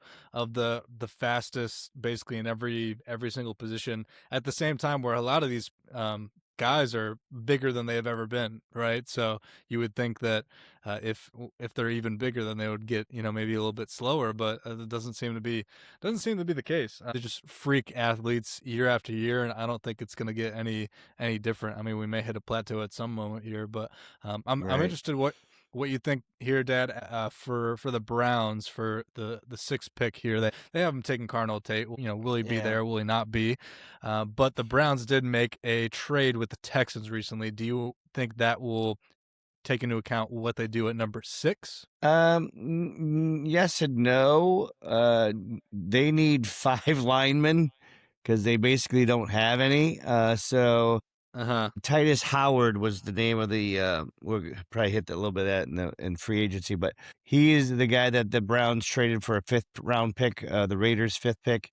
the fastest basically in every single position at the same time where a lot of these guys are bigger than they have ever been, right? So you would think that if they're even bigger, then they would get maybe a little bit slower, but it doesn't seem to be the case. They're just freak athletes year after year, and I don't think it's going to get any different. I mean, we may hit a plateau at some moment here, but I'm Right. interested what you think here, Dad, for the Browns for the sixth pick here. They haven't taken Cardinal Tate. Will he be Yeah. there? Will he not be? But the Browns did make a trade with the Texans recently. Do you think that will take into account what they do at number 6? Yes and no. They need 5 linemen because they basically don't have any. So Uh-huh. Titus Howard was the name of the. We'll probably hit a little bit of that in free agency, but he is the guy that the Browns traded for a 5th-round pick, the Raiders' 5th pick,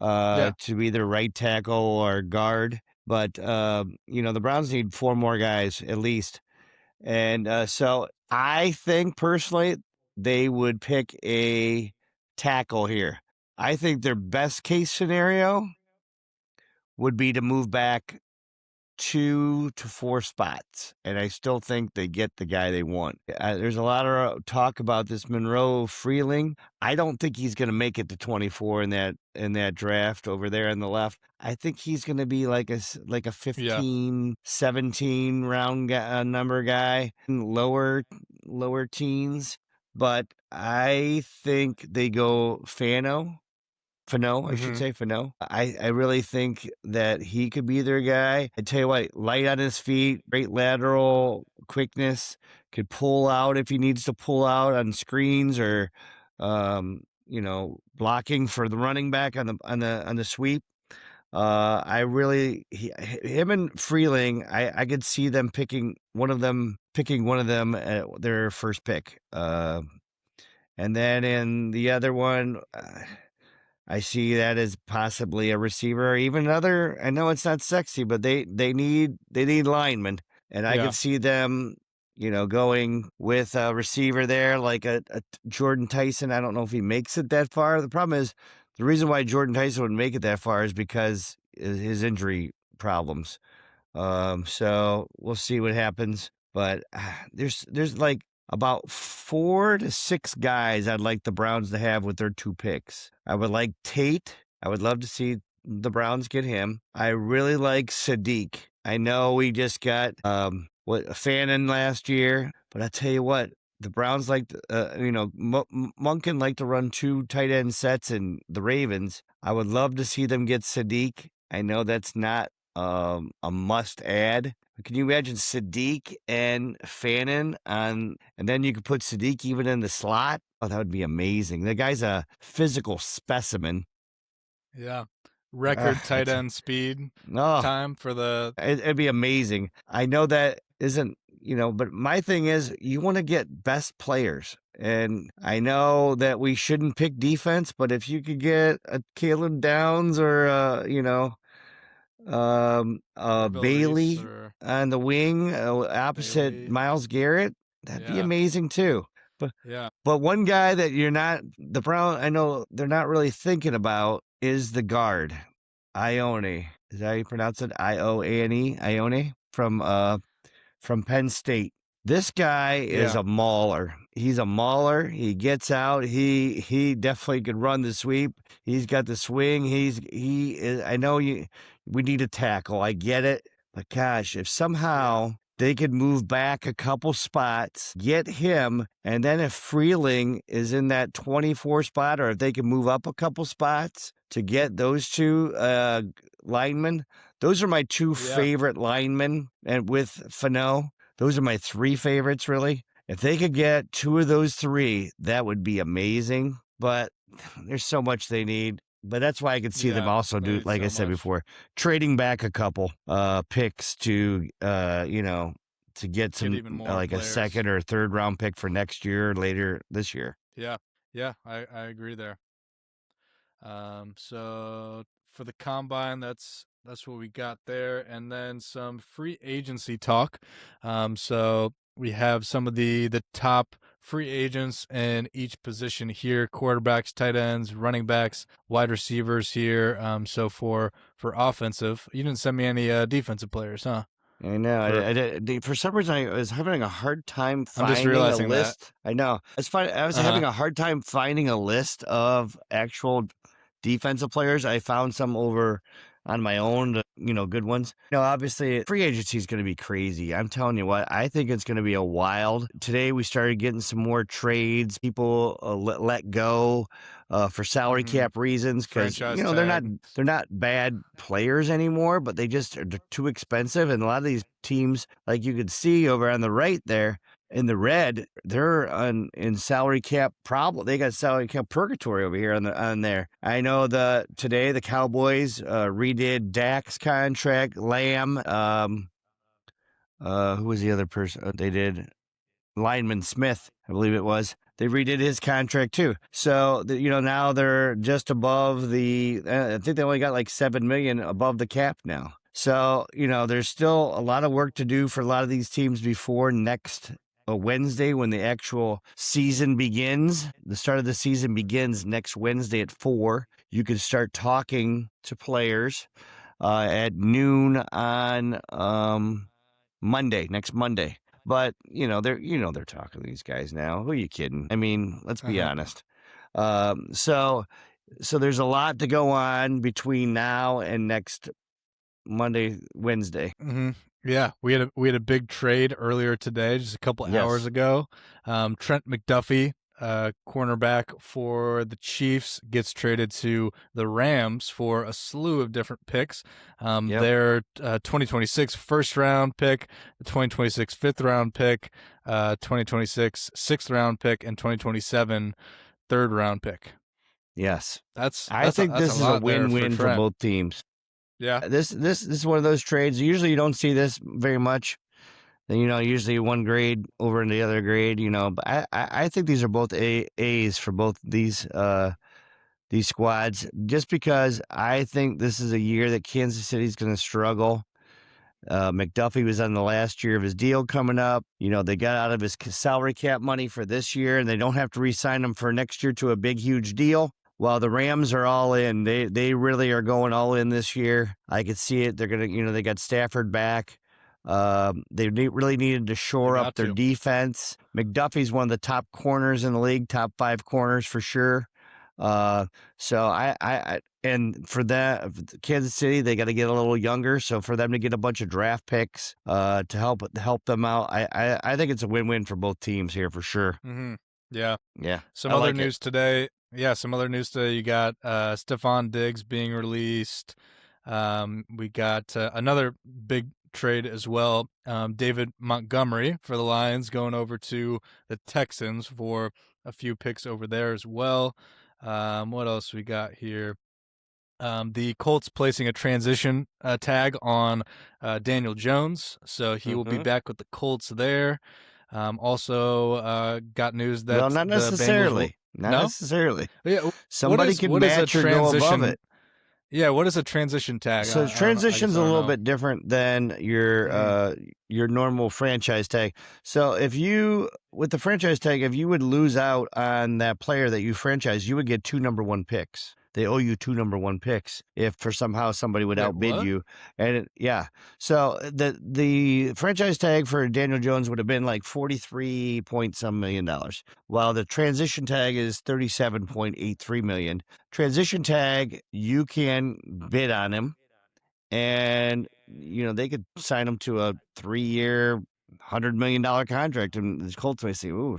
Yeah. to be either right tackle or guard. But the Browns need 4 more guys at least. And so I think personally they would pick a tackle here. I think their best case scenario would be to move back 2 to 4 spots, and I still think they get the guy they want. There's a lot of talk about this Monroe Freeling. I don't think he's going to make it to 24 in that draft over there on the left. I think he's going to be like a Yeah. 15, 17 round number guy, lower teens. But I think they go Fano, I should Mm-hmm. say Fano. I really think that he could be their guy. I tell you what, light on his feet, great lateral quickness, could pull out if he needs to pull out on screens or, blocking for the running back on the sweep. Him and Freeling, I could see them picking one of them at their first pick. And then in the other one. I see that as possibly a receiver or even another. I know it's not sexy, but they need linemen, and I Yeah. could see them, going with a receiver there like a Jordan Tyson. I don't know if he makes it that far. The problem is the reason why Jordan Tyson would make it that far is because his injury problems. So we'll see what happens. But there's like about 4 to 6 guys I'd like the Browns to have with their 2 picks. I would like Tate. I would love to see the Browns get him. I really like Sadiq. I know we just got Fannin last year, but I tell you what, the Browns Monken like to run 2 tight end sets in the Ravens. I would love to see them get Sadiq. I know that's not a must add. Can you imagine Sadiq and Fannin and then you could put Sadiq even in the slot? Oh, that would be amazing. The guy's a physical specimen. Yeah. Record tight It's end speed oh, time for the it'd be amazing. I know that isn't, but my thing is you want to get best players. And I know that we shouldn't pick defense, but if you could get a Caleb Downs or Orville Reese Bailey or on the wing, opposite Bailey. Myles Garrett. That'd be Yeah. amazing too. Yeah. But one guy that I know they're not really thinking about is the guard, Ione. Is that how you pronounce it? Ione, Ione from Penn State. This guy is Yeah. a mauler. He's a mauler. He gets out. He definitely could run the sweep. He's got the swing. He is. I know we need a tackle. I get it. But gosh, if somehow they could move back a couple spots, get him, and then if Freeling is in that 24 spot, or if they can move up a couple spots to get those 2 linemen, those are my 2 favorite linemen, and with Fano. Those are my 3 favorites, really. If they could get 2 of those 3, that would be amazing. But there's so much they need. But that's why I could see them also they do, need like so I said much. before, trading back a couple picks to, to get some, even more like players. a 2nd or 3rd round pick for next year or later this year. Yeah. Yeah, I agree there. So for the combine, that's what we got there, and then some free agency talk. So We have some of the top free agents in each position here: quarterbacks, tight ends, running backs, wide receivers here. So for offensive, you didn't send me any defensive players, huh? I know. For some reason, I was having a hard time I'm just finding a realizing that. list. I know. I was having a hard time finding a list of actual defensive players. I found some over on my own, good ones. Obviously, free agency is going to be crazy. I'm telling you what, I think it's going to be a wild. Today, we started getting some more trades. People let go for salary cap reasons because they're not bad players anymore, but they're too expensive. And a lot of these teams, like you could see over on the right there, in the red, they're in salary cap problem. They got salary cap purgatory over here on there. I know today the Cowboys redid Dak's contract. Lamb, who was the other person they did? Lineman Smith, I believe it was. They redid his contract too. So now they're just above I think they only got like $7 million above the cap now. So there's still a lot of work to do for a lot of these teams before next Wednesday when the actual season begins. The start of the season begins next Wednesday at 4. You can start talking to players at noon on next Monday. But they're talking to these guys now. Who are you kidding? I mean, let's be honest. So there's a lot to go on between now and next Wednesday. Yeah, we had a big trade earlier today, just a couple hours ago. Trent McDuffie, cornerback for the Chiefs, gets traded to the Rams for a slew of different picks. Their 2026 first round pick, the 2026 fifth round pick, 2026 sixth round pick, and 2027 third round pick. Yes, I think this is a win-win for both teams. Yeah, this is one of those trades. Usually, you don't see this very much. Usually one grade over in the other grade. But I think these are both A's for both these squads, just because I think this is a year that Kansas City's going to struggle. McDuffie was on the last year of his deal coming up. They got out of his salary cap money for this year, and they don't have to re-sign him for next year to a big, huge deal. While the Rams are all in, they really are going all in this year. I could see it. They're going to, they got Stafford back. They really needed to shore up their defense. McDuffie's one of the top corners in the league, top 5 corners for sure. So and for that, Kansas City, they got to get a little younger. So for them to get a bunch of draft picks to help them out, I think it's a win-win for both teams here for sure. Yeah. Some I other like news today. Yeah, some other news today. You got Stephon Diggs being released. We got another big trade as well. David Montgomery for the Lions going over to the Texans for a few picks over there as well. What else we got here? The Colts placing a transition tag on Daniel Jones, so he will be back with the Colts there. Also, got news that not necessarily. Not necessarily. Yeah, somebody can match or go above it. Yeah, what is a transition tag? So transition's a little bit different than your normal franchise tag. So with the franchise tag, if you would lose out on that player that you franchise, you would get 2 number 1 picks. They owe you 2 number 1 picks if for somehow somebody would outbid you. And so the franchise tag for Daniel Jones would have been like $43 point some million, while the transition tag is $37.83 million. Transition tag, you can bid on him, and they could sign him to a 3-year, $100 million contract, and the Colts may say, "Ooh,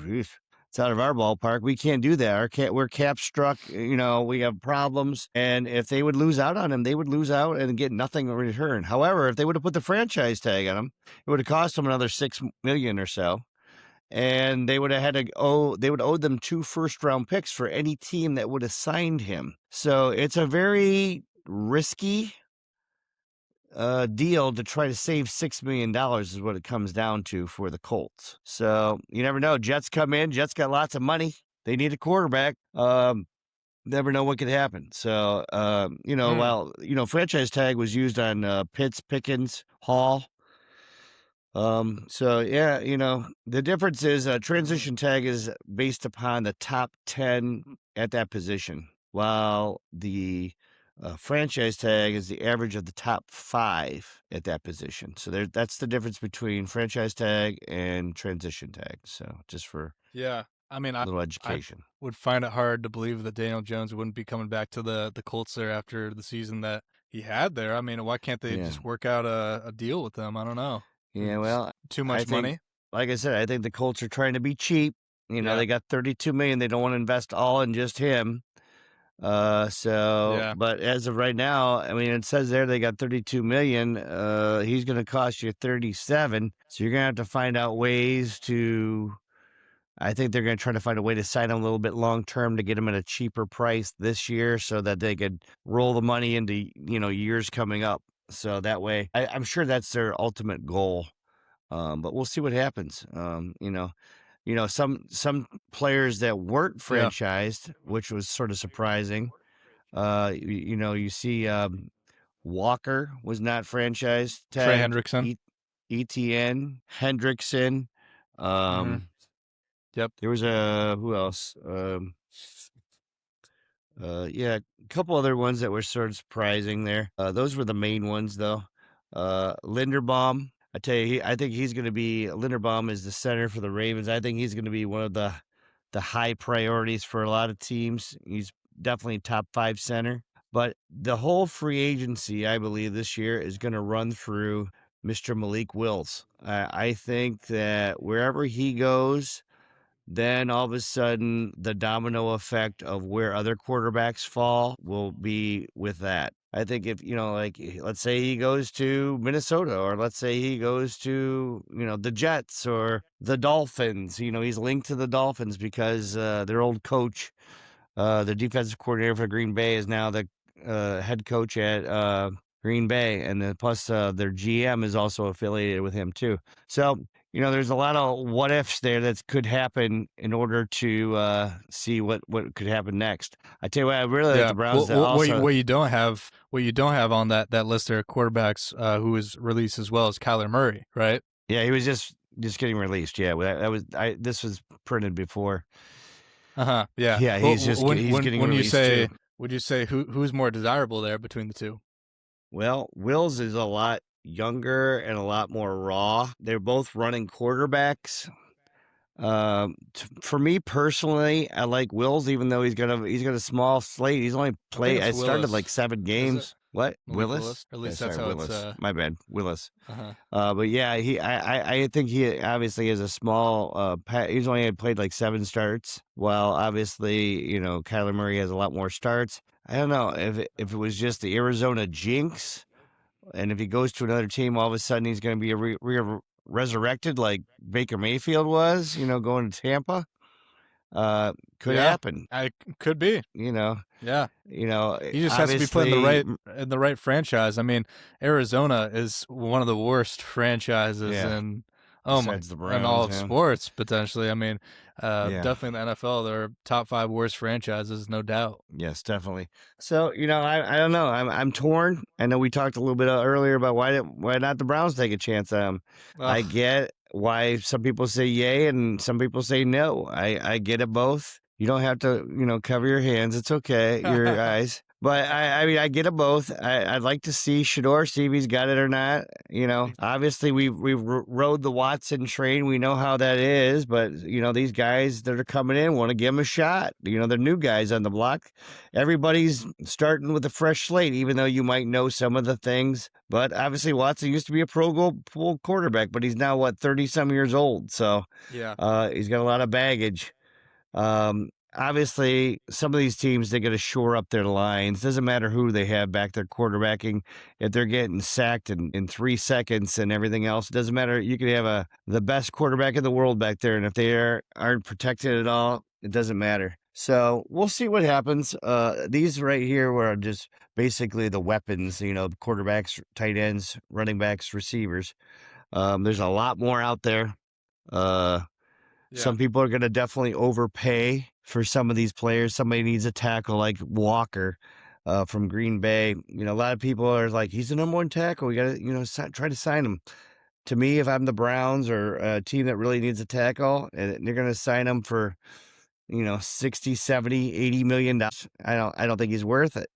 it's out of our ballpark. We can't do that. We're cap struck. We have problems." And if they would lose out on him, they would lose out and get nothing in return. However, if they would have put the franchise tag on him, it would have cost them another $6 million or so. And they would have owe them 2 first-round picks for any team that would have signed him. So it's a very risky deal to try to save $6 million is what it comes down to for the Colts. So you never know. Jets come in. Jets got lots of money. They need a quarterback. Never know what could happen. So, while, franchise tag was used on Pitts, Pickens, Hall, So yeah, the difference is transition tag is based upon the top 10 at that position, while the franchise tag is the average of the top 5 at that position. So that's the difference between franchise tag and transition tag. So just for Yeah, I mean, a little I education. would find it hard to believe that Daniel Jones wouldn't be coming back to the Colts there after the season that he had there. I mean, why can't they Yeah. just work out a deal with them? I don't know. Yeah, It's well, too I much think, money. like I said, I think the Colts are trying to be cheap. Yeah, They got 32 million. They don't want to invest all in just him. yeah, But as of right now, I mean, it says there they got 32 million. He's going to cost you 37. So you're going to have to find out ways to, I think they're going to try to find a way to sign him a little bit long term to get him at a cheaper price this year so that they could roll the money into, years coming up. So that way, I'm sure that's their ultimate goal. But we'll see what happens. Some players that weren't yeah. franchised, which was sort of surprising. You see Walker was not franchise Trey tagged. Hendrickson. ETN, Hendrickson. Mm-hmm. Yep. There was who else? Yeah, a couple other ones that were sort of surprising there. Those were the main ones, though. Linderbaum, I tell you, I think he's going to be. Linderbaum is the center for the Ravens. I think he's going to be one of the high priorities for a lot of teams. He's definitely top 5 center. But the whole free agency, I believe, this year is going to run through Mr. Malik Willis. I think that wherever he goes, then all of a sudden the domino effect of where other quarterbacks fall will be with that. I think if, like, let's say he goes to Minnesota, or let's say he goes to, the Jets or the Dolphins, he's linked to the Dolphins because their old coach, the defensive coordinator for Green Bay, is now the head coach at Green Bay. And then plus their GM is also affiliated with him too. So, there's a lot of what ifs there that could happen in order to see what could happen next. I tell you what, I really like Yeah. the Browns to What also. you don't have, on that list there, quarterbacks who was released as well as Kyler Murray, right? Yeah, he was just getting released. Yeah, that was this was printed before. Yeah. Yeah, Well, he's getting when you released say, too. would you say who's more desirable there between the two? Well, Wills is a lot younger and a lot more raw. They're both running quarterbacks. For me personally, I like Wills, even though he's got a small slate. He's only I think played. it's I started Willis. like 7 Is it games. What, Malik Willis? Willis? At Yeah, least that's sorry, how it's. Willis. My bad, Willis. Uh-huh. But yeah, I think he obviously has a small. He's only had played like 7 starts, while obviously Kyler Murray has a lot more starts. I don't know if it was just the Arizona jinx, and if he goes to another team, all of a sudden he's going to be resurrected like Baker Mayfield was, going to Tampa. Could Yeah, happen. I could be. You know, Yeah. He just has to be put obviously, in the right franchise. I mean, Arizona is one of the worst franchises yeah. in Besides the in all Browns, of yeah, sports potentially. I mean, yeah. definitely in the NFL, they're top 5 worst franchises, no doubt. Yes, definitely. So, I don't know. I'm torn. I know we talked a little bit earlier about why not the Browns take a chance on him. I Ugh. get why some people say yay and some people say no. I get it both. You don't have to, cover your hands. It's okay, your eyes. But I mean, I get it both. I'd like to see Shador, see if he's got it or not. Obviously we've rode the Watson train. We know how that is. But these guys that are coming in want to give them a shot. They're new guys on the block. Everybody's starting with a fresh slate, even though you might know some of the things. But obviously Watson used to be a Pro Bowl quarterback, but he's now 30-some years old. So Yeah. he's got a lot of baggage. Obviously, some of these teams, they got to shore up their lines. Doesn't matter who they have back there quarterbacking. If they're getting sacked in 3 seconds and everything else, it doesn't matter. You could have the best quarterback in the world back there, and if they aren't protected at all, it doesn't matter. So we'll see what happens. These right here were just basically the weapons, quarterbacks, tight ends, running backs, receivers. There's a lot more out there. Some people are going to definitely overpay for some of these players. Somebody needs a tackle like Walker from Green Bay. A lot of people are like, he's the number 1 tackle. We got to, try to sign him. to me, if I'm the Browns or a team that really needs a tackle and they're going to sign him for, 60, 70, 80 million dollars, I don't think he's worth it.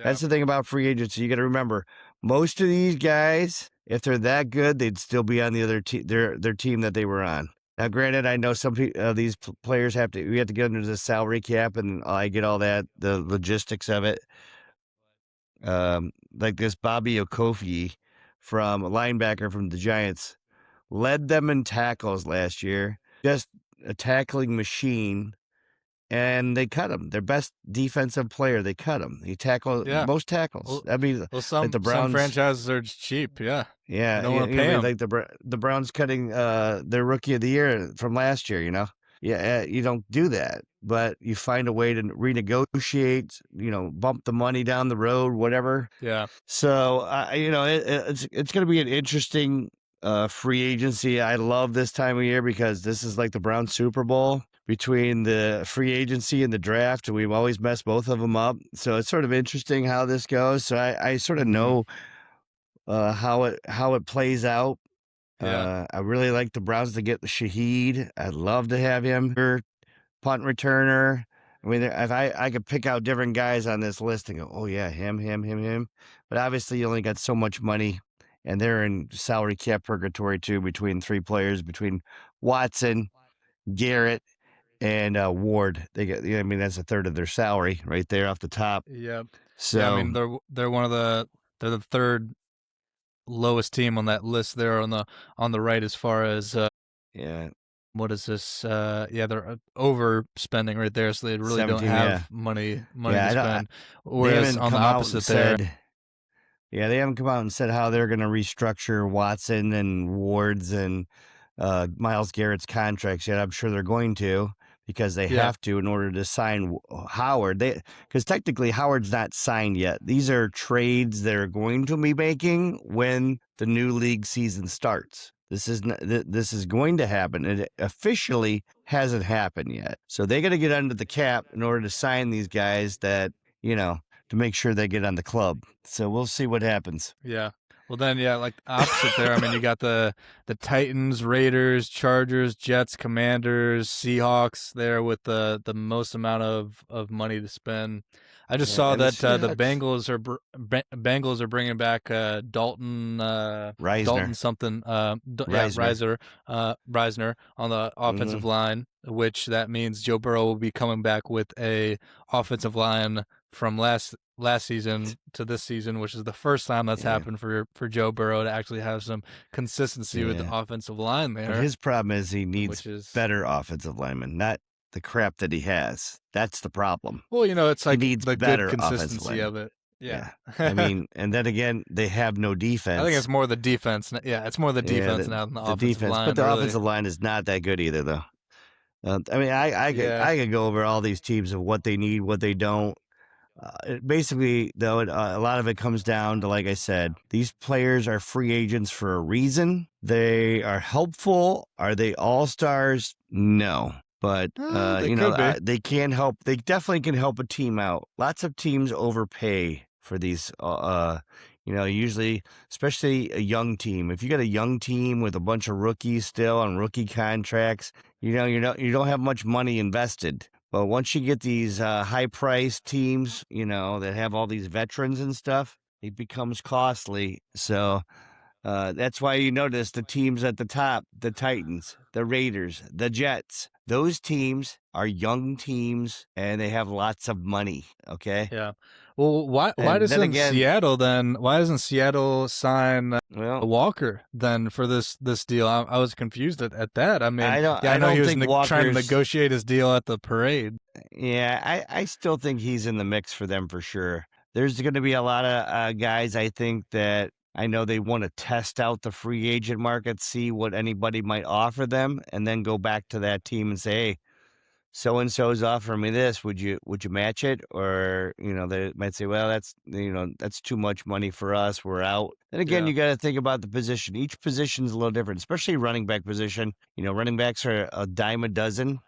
That's the thing about free agency. You got to remember, most of these guys, if they're that good, they'd still be on the other team, their team that they were on. Now, granted, I know some these players we have to get under the salary cap, and I get all that, the logistics of it. Like this Bobby Okofe from a linebacker from the Giants led them in tackles last year, just a tackling machine, and they cut him. Their best defensive player, they cut him. He tackled most tackles. Well, I mean, some franchises are cheap. Yeah. Yeah, you don't want to pay them. like the Browns cutting their rookie of the year from last year. Yeah, you don't do that, but you find a way to renegotiate. Bump the money down the road, whatever. Yeah. So it's going to be an interesting free agency. I love this time of year because this is like the Browns Super Bowl between the free agency and the draft. We've always messed both of them up, so it's sort of interesting how this goes. So I sort of know how it plays out. Yeah. I really like the Browns to get the Shaheed. I'd love to have him punt returner. I mean, if I could pick out different guys on this list and go, oh yeah, him. But obviously, you only got so much money, and they're in salary cap purgatory too. Between three players, between Watson, Garrett, and Ward, they get. I mean, that's a third of their salary right there off the top. Yeah. So yeah, I mean, they're they're the third lowest team on that list there on the right as far as yeah. What is this? They're overspending right there, so they really 17, don't have money Yeah, to spend. they Whereas haven't on the come out opposite and there, said, yeah, they haven't come out and said how they're going to restructure Watson and Ward's and Myles Garrett's contracts yet. I'm sure they're going to because they have to in order to sign Howard. Because technically Howard's not signed yet. These are trades they're going to be making when the new league season starts. This is going to happen. It officially hasn't happened yet. So they got to get under the cap in order to sign these guys that, to make sure they get on the club. So we'll see what happens. Yeah. Well, then, like opposite there. I mean, you got the Titans, Raiders, Chargers, Jets, Commanders, Seahawks there with the most amount of money to spend. I just saw that the Bengals are bringing back Dalton Reisner. Dalton something Reisner on the offensive line, which that means Joe Burrow will be coming back with a offensive line from last season to this season, which is the first time that's happened for Joe Burrow to actually have some consistency with the offensive line there. But his problem is he needs better offensive linemen, not the crap that he has. That's the problem. Well, it's like he needs the better good consistency of it. Yeah. I mean, and then again, they have no defense. I think it's more the defense. Yeah, it's more the defense now than the offensive line. But the offensive line is not that good either, though. I mean, I could go over all these teams of what they need, what they don't. Basically, though, a lot of it comes down to, like I said, these players are free agents for a reason. They are helpful. Are they all-stars? No. But, they can help. They definitely can help a team out. Lots of teams overpay for these, usually, especially a young team. If you got a young team with a bunch of rookies still on rookie contracts, you don't have much money invested. But once you get these high-priced teams, that have all these veterans and stuff, it becomes costly. So that's why you notice the teams at the top, the Titans, the Raiders, the Jets, those teams are young teams and they have lots of money. Okay. Yeah. Well, why doesn't Seattle sign Walker then for this deal? I was confused at that. I mean, I know he was trying to negotiate his deal at the parade. Yeah, I still think he's in the mix for them for sure. There's going to be a lot of guys, I think, that I know they want to test out the free agent market, see what anybody might offer them, and then go back to that team and say, hey, so-and-so's offering me this. Would you match it? Or, they might say, well, that's too much money for us. We're out. And again, you got to think about the position. Each position is a little different, especially running back position. Running backs are a dime a dozen.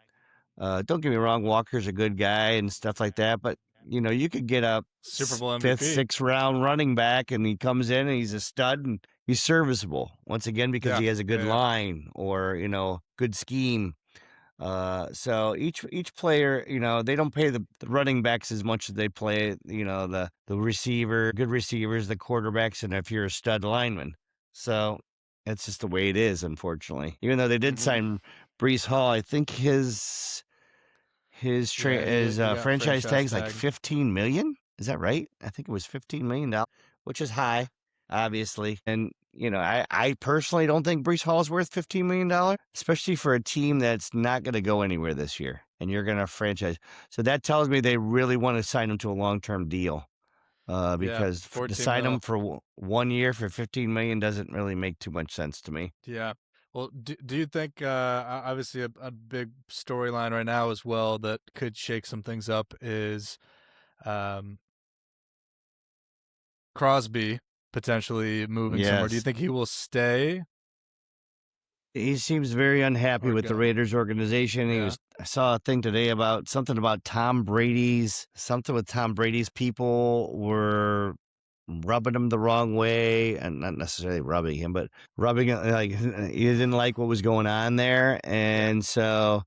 Don't get me wrong, Walker's a good guy and stuff like that, but you could get a Super Bowl MVP. 5th, 6th round running back and he comes in and he's a stud and he's serviceable once again because Yeah. he has a good Yeah. line or good scheme. So each player, they don't pay the running backs as much as they play, the receiver, good receivers, the quarterbacks, and if you're a stud lineman. So that's just the way it is, unfortunately. Even though they did sign Brees Hall, I think his Yeah. He got franchise franchise tag is like tag. 15 million. Is that right? I think it was $15 million, which is high, obviously. And I personally don't think Brees Hall is worth $15 million, especially for a team that's not going to go anywhere this year and you're going to franchise. So that tells me they really want to sign him to a long-term deal Yeah. because to 14 sign him mil. for 1 year for $15 million doesn't really make too much sense to me. Yeah. Well, do you think obviously a big storyline right now as well that could shake some things up is um, Crosby potentially moving somewhere? Do you Yes. think he will stay He seems very unhappy or with the go? Raiders organization. Yeah. I saw a thing today about something with Tom Brady's people were rubbing him the wrong way, and not necessarily rubbing him, but rubbing it like he didn't like what was going on there. Yeah. And so,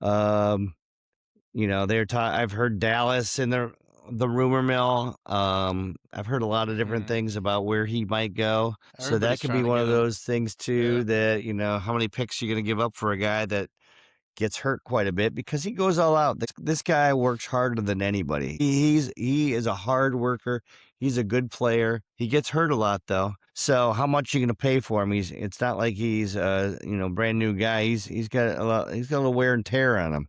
um, I've heard Dallas in the rumor mill. I've heard a lot of different Mm. things about where he might go. So that Everybody's could trying be to one get of him. those things Yeah. too that, how many picks you're going to give up for a guy that gets hurt quite a bit because he goes all out. This guy works harder than anybody. He is a hard worker. He's a good player. He gets hurt a lot though. So how much are you going to pay for him? It's not like he's brand new guy. He's got a little wear and tear on him.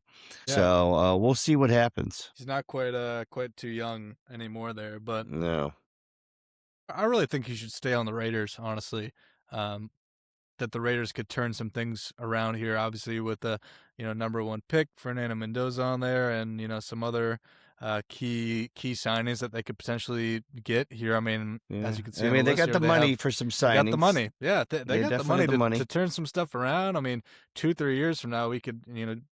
Yeah. So we'll see what happens. He's not quite too young anymore there, but No. I really think he should stay on the Raiders, honestly. Um, that the Raiders could turn some things around here, obviously with the number one pick Fernando Mendoza on there, and some other key signings that they could potentially get here. I mean, Yeah. as you can see I on mean, the they list got here, the money for some they got the signings. money. Yeah, they got the definitely money have the money. to turn some stuff around. I mean, 2-3 years from now, we could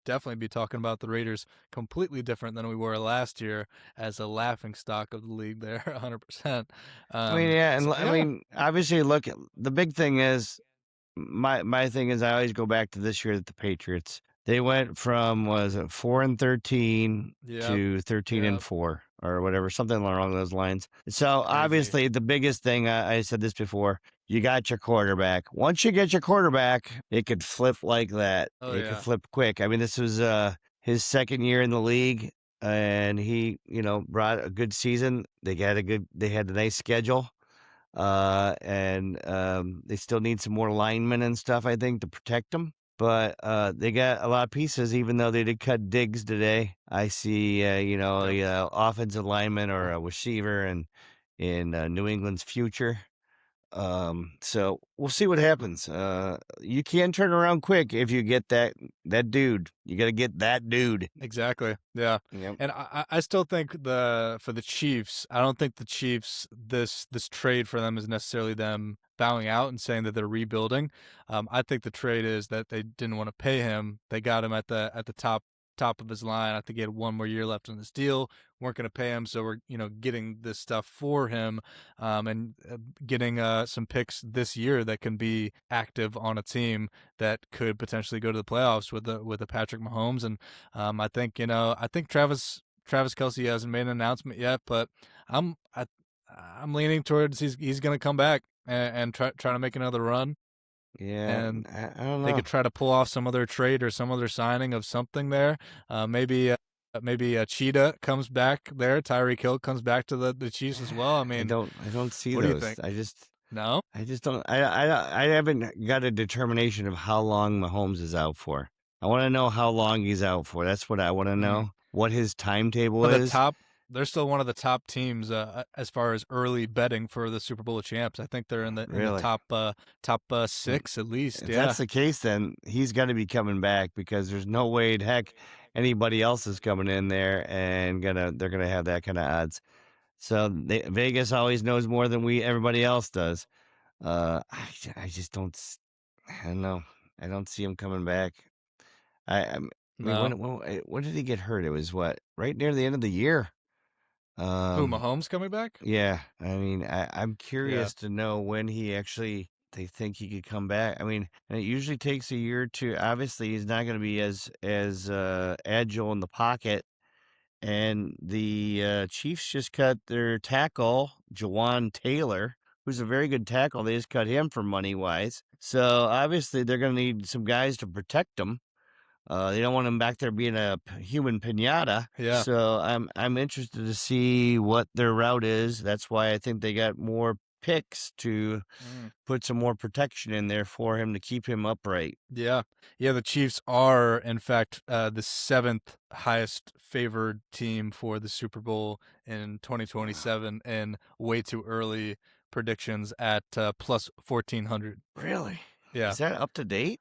definitely be talking about the Raiders completely different than we were last year as a laughing stock of the league. There, 100%. I mean, yeah, and So, I mean, obviously, look, the big thing is my thing is I always go back to this year at the Patriots. They went from was it 4-13 yeah, to 13-4 or whatever, something along those lines. So crazy. obviously, the biggest thing I said this before. You got your quarterback. Once you get your quarterback, it could flip like that. Oh It could yeah. flip quick. I mean, this was his second year in the league, and he brought a good season. They had a nice schedule. And they still need some more linemen and stuff, I think, to protect them. But they got a lot of pieces, even though they did cut Diggs today. I see, offensive lineman or a receiver and in New England's future. So we'll see what happens. You can turn around quick if you get that dude. You got to get that dude. Exactly. Yeah. Yep. And I still think for the Chiefs, I don't think the Chiefs this trade for them is necessarily them bowing out and saying that they're rebuilding. I think the trade is that they didn't want to pay him. They got him at the top of his line. I think he had one more year left on this deal. Weren't going to pay him, so we're getting this stuff for him, and getting some picks this year that can be active on a team that could potentially go to the playoffs with the Patrick Mahomes. And I think Travis Kelce hasn't made an announcement yet, but I'm leaning towards he's going to come back and try to make another run. Yeah, And I don't know. they could try to pull off some other trade or some other signing of something there. Maybe a Cheetah comes back there. Tyreek Hill comes back to the Chiefs as well. I mean, I don't see what those. do you think? No, I just don't. I haven't got a determination of how long Mahomes is out for. I want to know how long he's out for. That's what I want to know. What his timetable is. They're still one of the top teams as far as early betting for the Super Bowl champs. I think they're in the top 6 at least. If yeah, that's the case, then he's got to be coming back because there's no way the heck anybody else is coming in there and they're gonna have that kind of odds. So Vegas always knows more than everybody else does. I just don't. I don't know. I don't see him coming back. I mean, no. when did he get hurt? It was right near the end of the year. Who, Mahomes coming back? Yeah. I mean, I'm curious to know when he actually they think he could come back. I mean, and it usually takes a year or two. Obviously, he's not going to be as agile in the pocket. And the Chiefs just cut their tackle, Jawan Taylor, who's a very good tackle. They just cut him for money wise. So obviously, they're going to need some guys to protect him. They don't want him back there being a human pinata. Yeah. So I'm interested to see what their route is. That's why I think they got more picks to put some more protection in there for him to keep him upright. Yeah. The Chiefs are, in fact, the 7th highest favored team for the Super Bowl in 2027, and way too early predictions at plus 1,400. Really? Yeah. Is that up to date?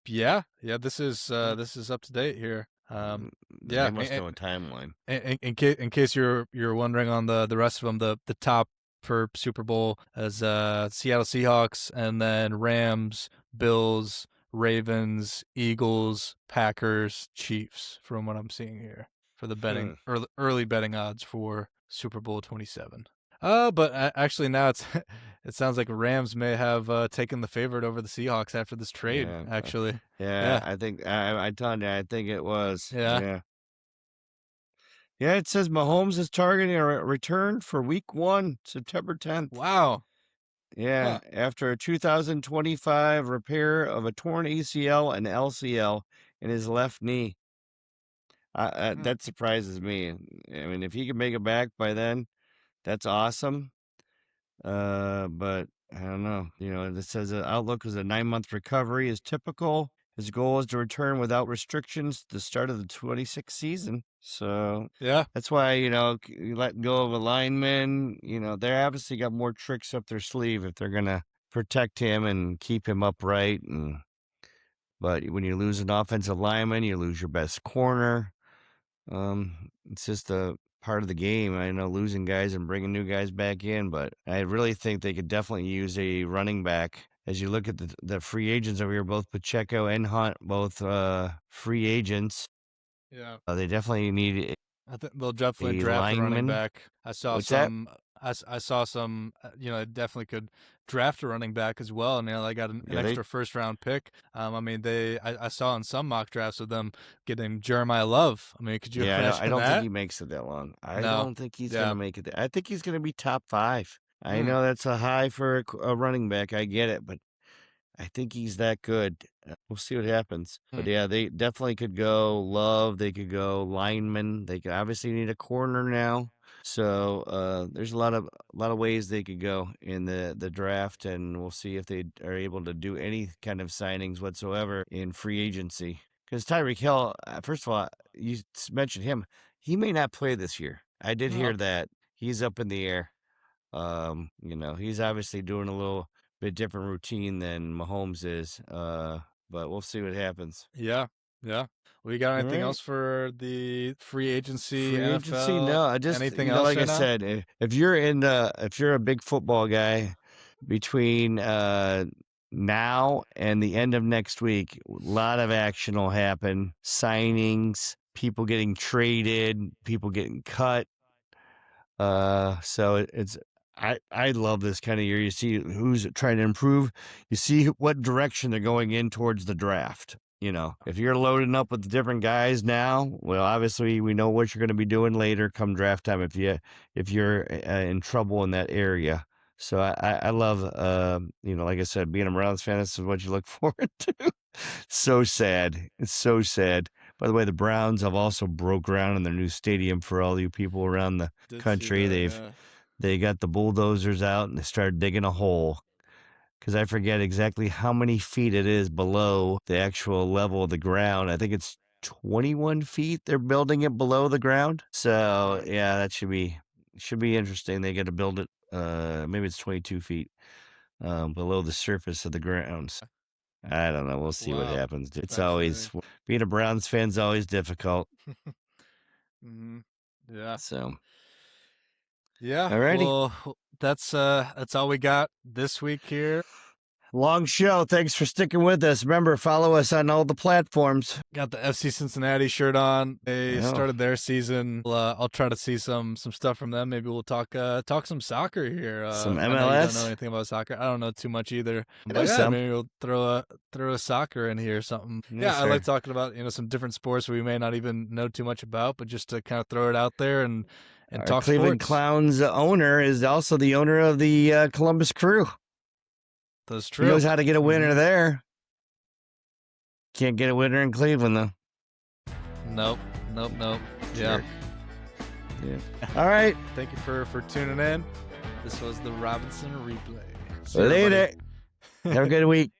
Yeah. This is up to date here. They must know a timeline. In case you're wondering on the rest of them, the top for Super Bowl as Seattle Seahawks, and then Rams, Bills, Ravens, Eagles, Packers, Chiefs, from what I'm seeing here for the betting early betting odds for Super Bowl 27. But actually now it sounds like Rams may have taken the favorite over the Seahawks after this trade. Actually, I think I told you, I think it was. Yeah. Yeah, it says Mahomes is targeting a return for Week 1, September 10th. Wow. Yeah, after a 2025 repair of a torn ACL and LCL in his left knee. That surprises me. I mean, if he can make it back by then, that's awesome. But I don't know. It says the outlook is a 9-month recovery is typical. His goal is to return without restrictions to the start of the 26th season. So that's why, you let go of a lineman. They obviously got more tricks up their sleeve if they're going to protect him and keep him upright. But when you lose an offensive lineman, you lose your best corner. It's just a part of the game. I know losing guys and bringing new guys back in, but I really think they could definitely use a running back. As you look at the free agents over here, both Pacheco and Hunt, both free agents. Yeah. They definitely need I think they'll definitely draft a running back. I saw What's some. I saw some. Definitely could draft a running back as well. And they got an extra first round pick. I mean, I saw in some mock drafts of them getting Jeremiah Love. I mean, could you imagine that? I don't think he makes it that long. I don't think he's going to make it. I think he's going to be top 5. I know that's a high for a running back. I get it, but I think he's that good. We'll see what happens. But yeah, they definitely could go Love. They could go lineman. They could obviously need a corner now. So there's a lot of ways they could go in the draft, and we'll see if they are able to do any kind of signings whatsoever in free agency. Because Tyreek Hill, first of all, you mentioned him. He may not play this year. I did hear that. He's up in the air. He's obviously doing a little bit different routine than Mahomes is. But we'll see what happens. Yeah. We got anything else for the free agency? NFL, agency? No, I just anything else. Like I said, if you're a big football guy, between now and the end of next week, a lot of action will happen. Signings, people getting traded, people getting cut. So it's I love this kind of year. You see who's trying to improve. You see what direction they're going in towards the draft. If you're loading up with different guys now, well, obviously we know what you're going to be doing later come draft time if you're in trouble in that area. So I love, like I said, being a Browns fan, this is what you look forward to. So sad. It's so sad. By the way, the Browns have also broke ground in their new stadium for all you people around the country. They got the bulldozers out and they started digging a hole. Because I forget exactly how many feet it is below the actual level of the ground. I think it's 21 feet. They're building it below the ground. So yeah, that should be interesting. They got to build it. Maybe it's 22 feet below the surface of the ground. I don't know. We'll see what happens. It's always being a Browns fan is always difficult. Yeah. So. Yeah. Alrighty. Well, that's all we got this week here. Long show. Thanks for sticking with us. Remember, follow us on all the platforms. Got the FC Cincinnati shirt on. They started their season. I'll try to see some stuff from them. Maybe we'll talk some soccer here. Some MLS. I know you don't know anything about soccer. I don't know too much either. But maybe we'll throw a soccer in here or something. Yes, I like talking about some different sports we may not even know too much about, but just to kind of throw it out there and talk Cleveland sports. Clowns owner is also the owner of the Columbus Crew. That's true. He knows how to get a winner there. Can't get a winner in Cleveland, though. Nope. Yeah. All right. Thank you for tuning in. This was the Robinson Replay. Later. Have a good week.